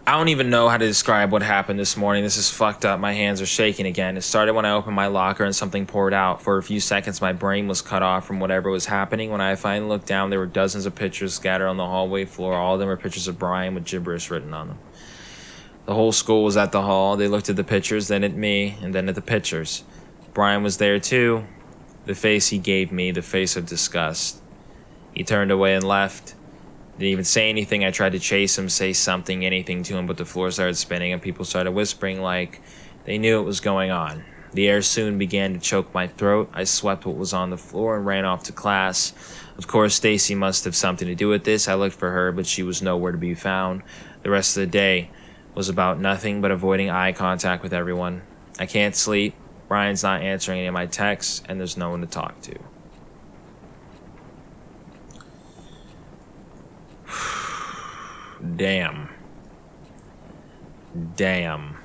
I don't even know how to describe what happened this morning. This is fucked up. My hands are shaking again. It started when I opened my locker and something poured out. For a few seconds, my brain was cut off from whatever was happening. When I finally looked down, there were dozens of pictures scattered on the hallway floor. All of them were pictures of Brian with gibberish written on them. The whole school was at the hall. They looked at the pictures, then at me, and then at the pictures. Brian was there too. The face he gave me, the face of disgust. He turned away and left. Didn't even say anything. I tried to chase him, say something, anything to him, but the floor started spinning and people started whispering like they knew it was going on. The air soon began to choke my throat. I swept what was on the floor and ran off to class. Of course, Stacy must have something to do with this. I looked for her, but she was nowhere to be found. The rest of the day was about nothing but avoiding eye contact with everyone. I can't sleep. Brian's not answering any of my texts, and there's no one to talk to. Damn. Damn.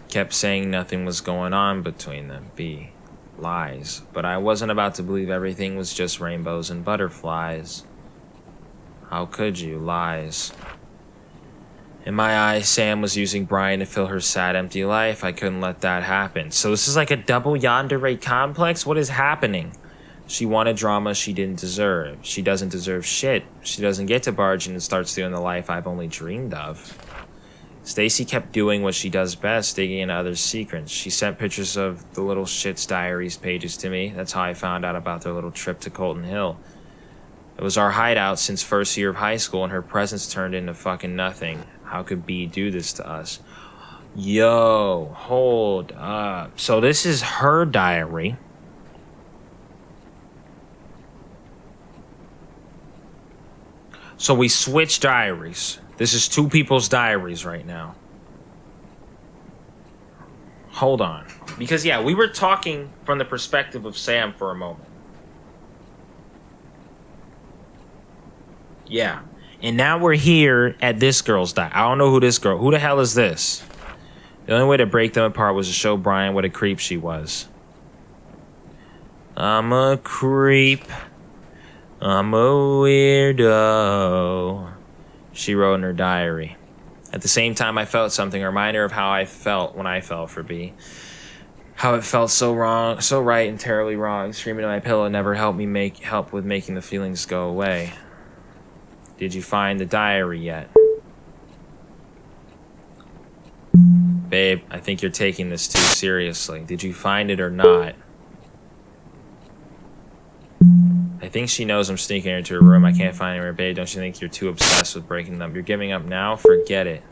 Kept saying nothing was going on between them. B. Lies. But I wasn't about to believe everything was just rainbows and butterflies. How could you? Lies. In my eyes, Sam was using Brian to fill her sad, empty life. I couldn't let that happen. So this is like a double yandere complex? What is happening? She wanted drama she didn't deserve. She doesn't deserve shit. She doesn't get to barge in and starts doing the life I've only dreamed of. Stacy kept doing what she does best, digging into others' secrets. She sent pictures of the little shit's diaries pages to me. That's how I found out about their little trip to Colton Hill. It was our hideout since first year of high school, and her presence turned into fucking nothing. How could B do this to us? Yo, hold up. So this is her diary. So we switched diaries. This is two people's diaries right now. Hold on. Because, yeah, we were talking from the perspective of Sam for a moment. Yeah. And now we're here at this girl's diary. I don't know who this girl... Who the hell is this? The only way to break them apart was to show Brian what a creep she was. I'm a creep. I'm a weirdo, she wrote in her diary. At the same time, I felt something, a reminder of how I felt when I fell for B. How it felt so wrong, so right and terribly wrong. Screaming at my pillow never helped me help with making the feelings go away. Did you find the diary yet? Babe, I think you're taking this too seriously. Did you find it or not? I think think she knows I'm sneaking into her room. I can't find her, babe. Don't you think you're too obsessed with breaking them? You're giving up now? Forget it.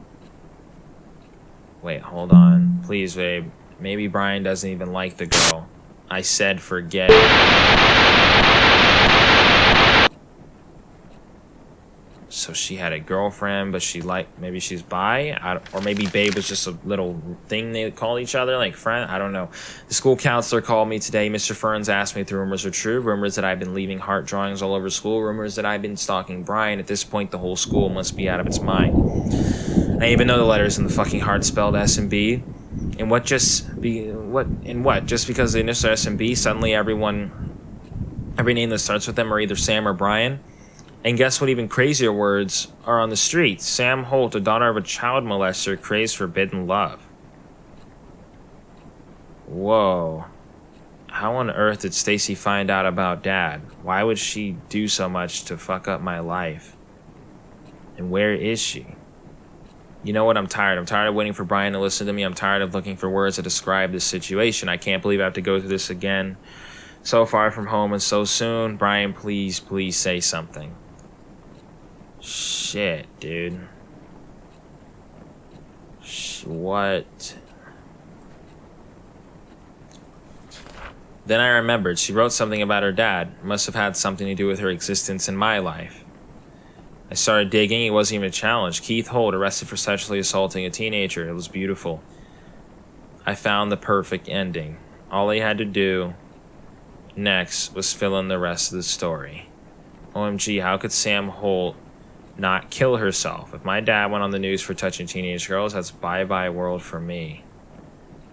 Wait, hold on. Please, babe. Maybe Brian doesn't even like the girl. I said forget it. So she had a girlfriend, but maybe she's bi? Or maybe babe was just a little thing they call each other, like friend? I don't know. The school counselor called me today. Mr. Ferns asked me if the rumors are true. Rumors that I've been leaving heart drawings all over school. Rumors that I've been stalking Brian. At this point, the whole school must be out of its mind. I even know the letters in the fucking heart spelled S and B. And just because the initial S and B, suddenly every name that starts with them are either Sam or Brian? And guess what even crazier words are on the streets? Sam Holt, a daughter of a child molester, craves forbidden love. Whoa. How on earth did Stacy find out about Dad? Why would she do so much to fuck up my life? And where is she? You know what? I'm tired. I'm tired of waiting for Brian to listen to me. I'm tired of looking for words to describe this situation. I can't believe I have to go through this again. So far from home and so soon. Brian, please say something. Shit, dude. What? Then I remembered. She wrote something about her dad. It must have had something to do with her existence in my life. I started digging. It wasn't even a challenge. Keith Holt, arrested for sexually assaulting a teenager. It was beautiful. I found the perfect ending. All he had to do next was fill in the rest of the story. OMG, how could Sam Holt not kill herself? If my dad went on the news for touching teenage girls, that's bye-bye world for me.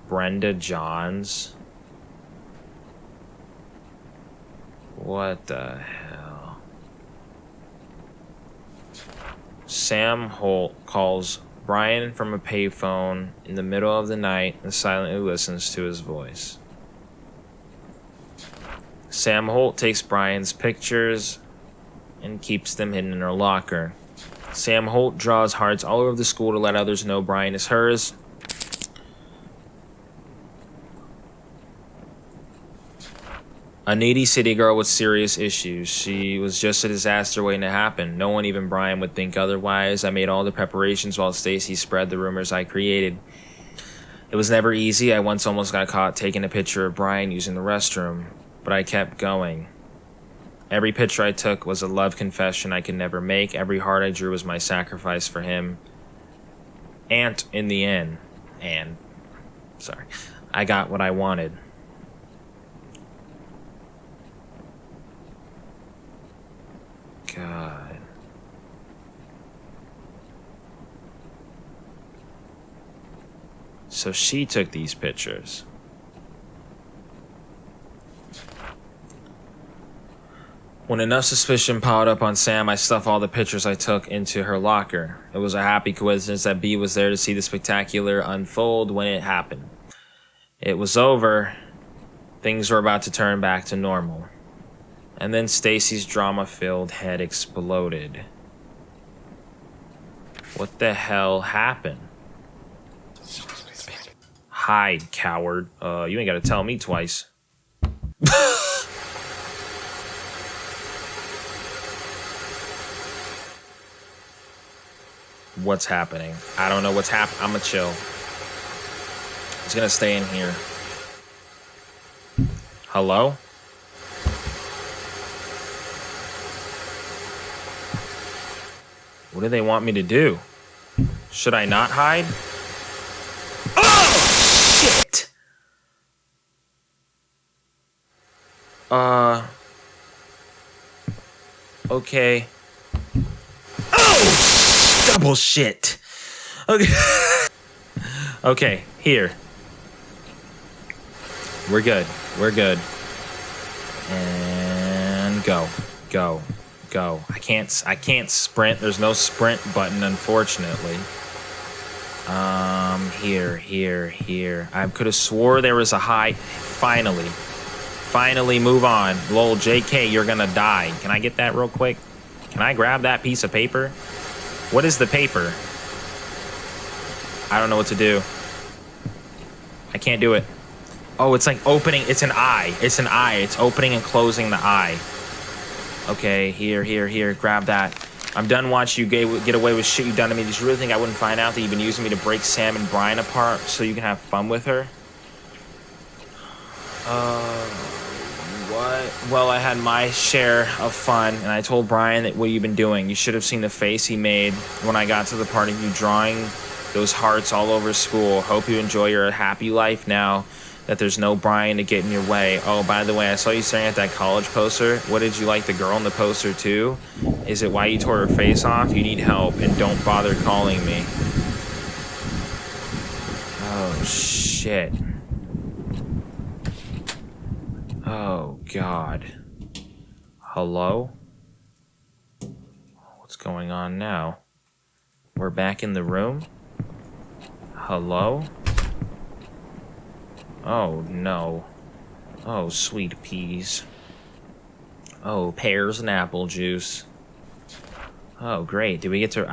Brenda Johns? What the hell? Sam Holt calls Brian from a payphone in the middle of the night and silently listens to his voice. Sam Holt takes Brian's pictures and keeps them hidden in her locker. Sam Holt draws hearts all over the school to let others know Brian is hers. A needy city girl with serious issues. She was just a disaster waiting to happen. No one, even Brian, would think otherwise. I made all the preparations while Stacy spread the rumors I created. It was never easy. I once almost got caught taking a picture of Brian using the restroom, but I kept going. Every picture I took was a love confession I could never make. Every heart I drew was my sacrifice for him. And in the end, I got what I wanted. God. So she took these pictures. When enough suspicion piled up on Sam, I stuffed all the pictures I took into her locker. It was a happy coincidence that B was there to see the spectacular unfold when it happened. It was over. Things were about to turn back to normal. And then Stacy's drama-filled head exploded. What the hell happened? Hide, coward. You ain't gotta tell me twice. What's happening? I don't know what's happening. I'ma chill. It's gonna stay in here. Hello? What do they want me to do? Should I not hide? Oh, shit! Okay. Oh, double shit. Okay. Okay, here. We're good. We're good. And go. Go. Go. I can't sprint. There's no sprint button, unfortunately. Here. I could have swore there was a high. Finally move on. Lol, JK, you're gonna die. Can I get that real quick? Can I grab that piece of paper? What is the paper? I don't know what to do. I can't do it. Oh, it's like opening. It's an eye. It's an eye. It's opening and closing the eye. Okay, here, grab that. I'm done watching you get away with shit you done to me. Did you really think I wouldn't find out that you've been using me to break Sam and Brian apart so you can have fun with her? What? Well, I had my share of fun, and I told Brian that what you've been doing. You should have seen the face he made when I got to the party, you drawing those hearts all over school. Hope you enjoy your happy life now that there's no Brian to get in your way. Oh, by the way, I saw you staring at that college poster. What, did you like the girl in the poster too? Is it why you tore her face off? You need help, and don't bother calling me. Oh, shit. Oh, God. Hello? What's going on now? We're back in the room? Hello? Oh, no. Oh, sweet peas. Oh, pears and apple juice. Oh, great. Do we get to...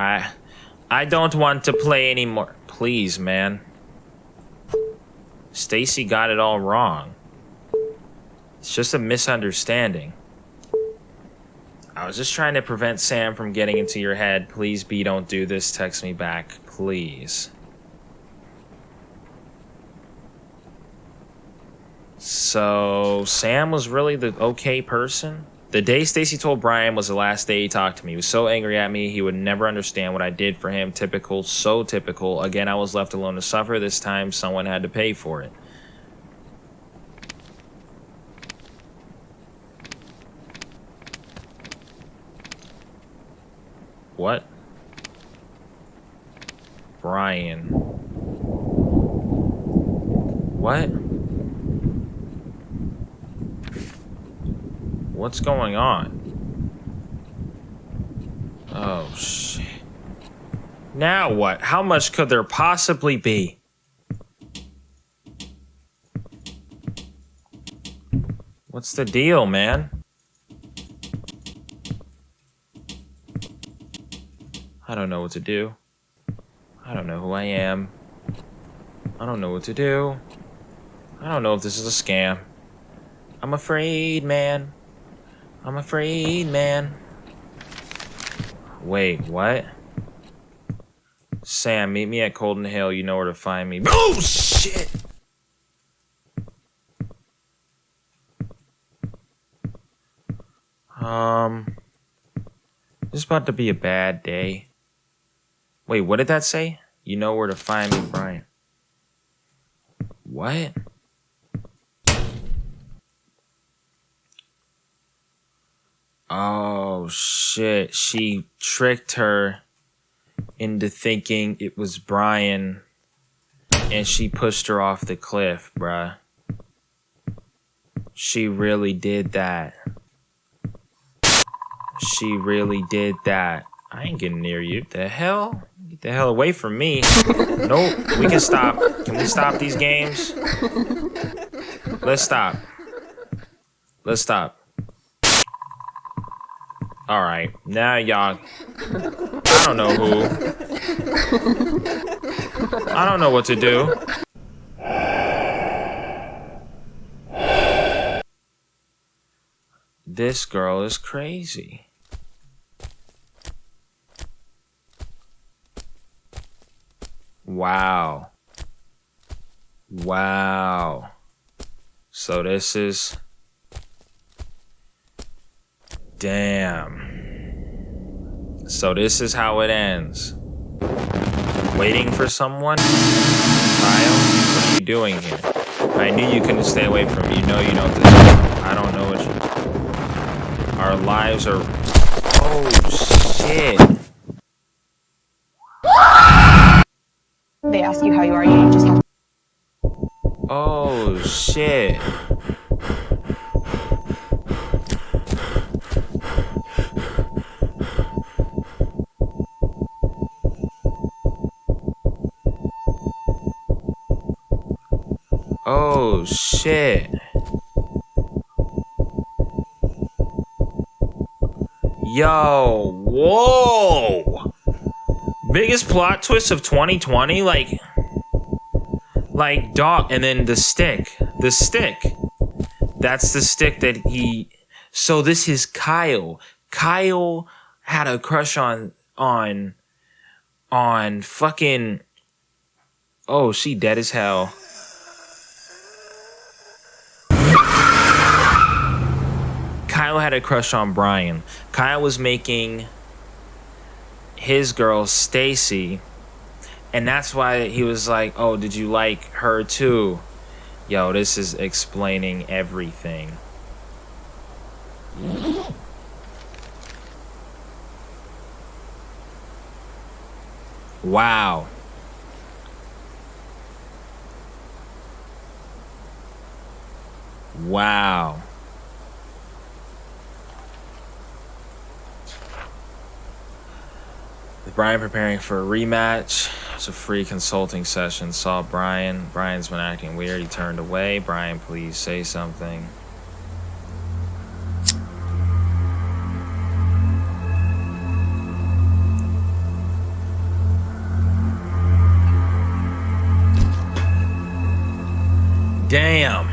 I don't want to play anymore. Please, man. Stacy got it all wrong. It's just a misunderstanding. I was just trying to prevent Sam from getting into your head. Please, B, don't do this. Text me back. Please. So, Sam was really the okay person? The day Stacy told Brian was the last day he talked to me. He was so angry at me, he would never understand what I did for him. Typical, so typical. Again, I was left alone to suffer. This time, someone had to pay for it. What? Brian. What? What's going on? Oh, shit. Now what? How much could there possibly be? What's the deal, man? I don't know what to do. I don't know who I am. I don't know what to do. I don't know if this is a scam. I'm afraid, man. I'm afraid, man. Wait, what? Sam, meet me at Colden Hill. You know where to find me. Oh, shit! This is about to be a bad day. Wait, what did that say? You know where to find me, Brian. What? Oh, shit. She tricked her into thinking it was Brian, and she pushed her off the cliff, bruh. She really did that. She really did that. I ain't getting near you. The hell? Get the hell away from me. Nope. We can stop. Can we stop these games? Let's stop. Let's stop. Alright. Now y'all... I don't know who. I don't know what to do. This girl is crazy. Wow. Wow. So this is... Damn. So this is how it ends. Waiting for someone? Kyle, what are you doing here? I knew you couldn't stay away from me. You know what this is. I don't know what you... Our lives are... Oh, shit. They ask you how you are, you just have to... Oh, shit. Oh, shit. Yo, whoa. Biggest plot twist of 2020? Like, dog. And then the stick. The stick. That's the stick that he... So this is Kyle. Kyle had a crush on fucking. Oh, she dead as hell. Kyle had a crush on Brian. Kyle was making his girl Stacy, and that's why he was like, "Oh, did you like her too?" Yo, this is explaining everything. Wow. Wow. With Brian preparing for a rematch, it's a free consulting session. Saw Brian. Brian's been acting weird. He turned away. Brian, please say something. Damn.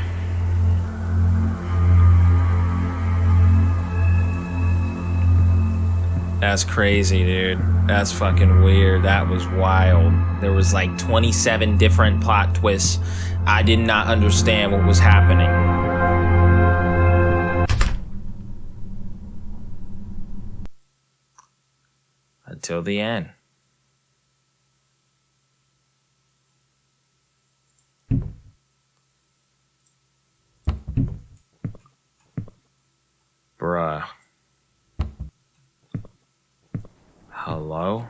That's crazy, dude. That's fucking weird. That was wild. There was like 27 different plot twists. I did not understand what was happening. Until the end. Bruh. Hello?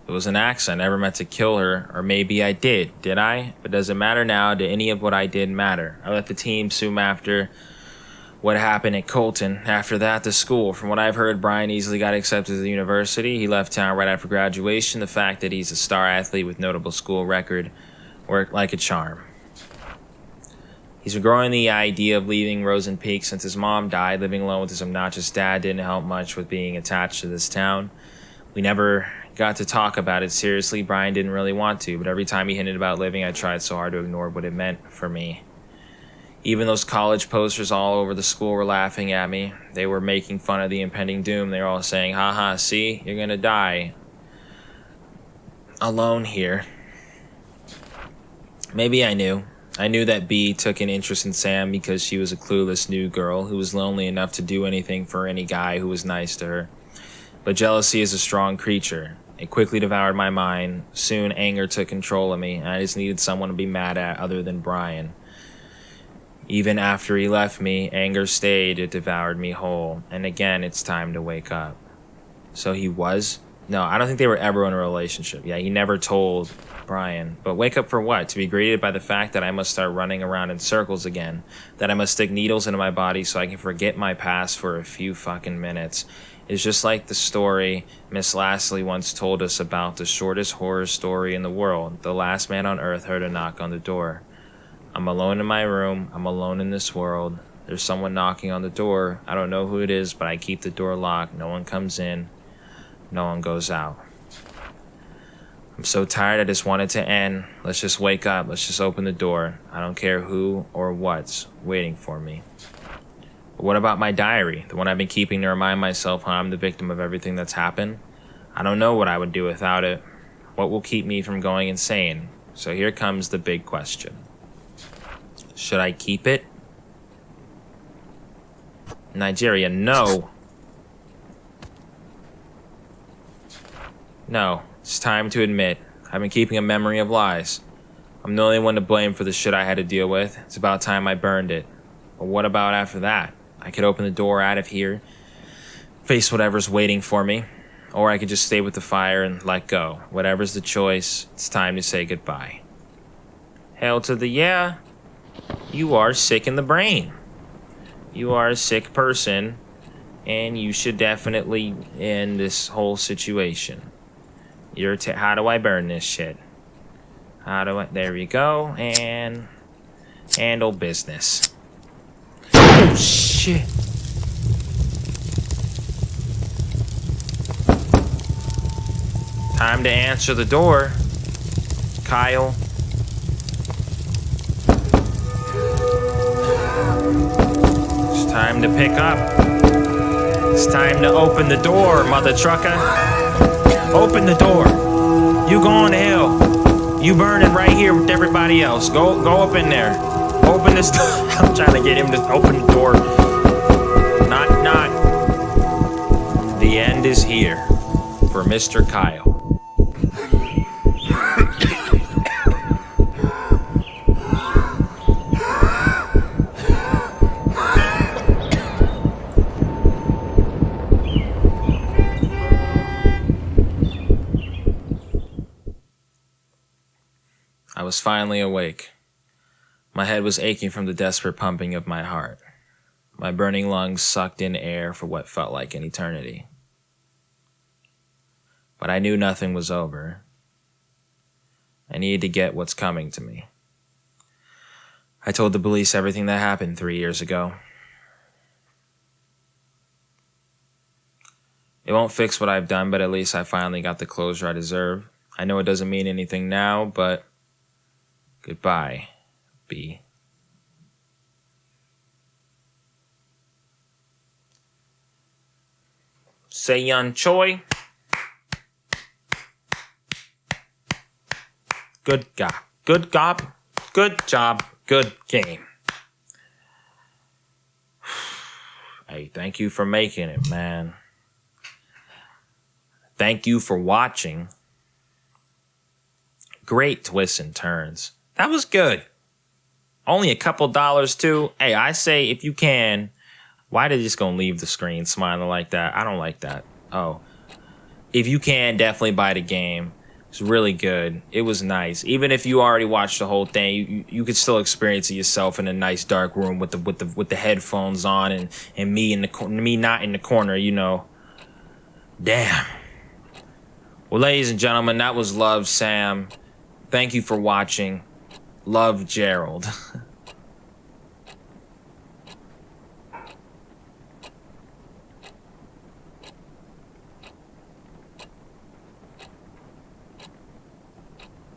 It was an accident. I never meant to kill her. Or maybe I did. Did I? But does it matter now? Did any of what I did matter? I left the team soon after what happened at Colton. After that, the school. From what I've heard, Brian easily got accepted to the university. He left town right after graduation. The fact that he's a star athlete with notable school record worked like a charm. He's been growing the idea of leaving Rosen Peak since his mom died. Living alone with his obnoxious dad didn't help much with being attached to this town. We never got to talk about it seriously. Brian didn't really want to, but every time he hinted about living, I tried so hard to ignore what it meant for me. Even those college posters all over the school were laughing at me. They were making fun of the impending doom. They were all saying, haha, see, you're gonna die alone here. Maybe I knew. I knew that B took an interest in Sam because she was a clueless new girl who was lonely enough to do anything for any guy who was nice to her. But jealousy is a strong creature. It quickly devoured my mind. Soon anger took control of me, and I just needed someone to be mad at other than Brian. Even after he left me, anger stayed. It devoured me whole. And again, it's time to wake up. So he was? No, I don't think they were ever in a relationship. Yeah, he never told Brian. But wake up for what? To be greeted by the fact that I must start running around in circles again. That I must stick needles into my body so I can forget my past for a few fucking minutes. It's just like the story Miss Lastly once told us about the shortest horror story in the world. The last man on earth heard a knock on the door. I'm alone in my room. I'm alone in this world. There's someone knocking on the door. I don't know who it is, but I keep the door locked. No one comes in. No one goes out. I'm so tired, I just want it to end. Let's just wake up. Let's just open the door. I don't care who or what's waiting for me. But what about my diary? The one I've been keeping to remind myself how I'm the victim of everything that's happened? I don't know what I would do without it. What will keep me from going insane? So here comes the big question. Should I keep it? Nigeria, no. No, it's time to admit, I've been keeping a memory of lies. I'm the only one to blame for the shit I had to deal with. It's about time I burned it. But what about after that? I could open the door out of here, face whatever's waiting for me, or I could just stay with the fire and let go. Whatever's the choice, it's time to say goodbye. Hail to the yeah. You are sick in the brain. You are a sick person, and you should definitely end this whole situation. How do I burn this shit? There we go, and handle business. Oh, shit. Time to answer the door, Kyle. Time to pick up. It's time to open the door, mother trucker. Open the door. You going to hell. You burning right here with everybody else. Go up in there. Open this door. I'm trying to get him to open the door. Not. The end is here for Mr. Kyle. I was finally awake. My head was aching from the desperate pumping of my heart. My burning lungs sucked in air for what felt like an eternity. But I knew nothing was over. I needed to get what's coming to me. I told the police everything that happened 3 years ago. It won't fix what I've done, but at least I finally got the closure I deserve. I know it doesn't mean anything now, but goodbye, B. Se-yeon Choi. Good job. Good job. Good job. Good game. Hey, thank you for making it, man. Thank you for watching. Great twists and turns. That was good. Only a couple dollars, too. Hey, I say if you can, why they just gonna leave the screen smiling like that? I don't like that. Oh. If you can, definitely buy the game. It's really good. It was nice. Even if you already watched the whole thing, you could still experience it yourself in a nice dark room with the headphones on and me not in the corner, you know. Damn. Well, ladies and gentlemen, that was Love Sam. Thank you for watching. Love, Gerald.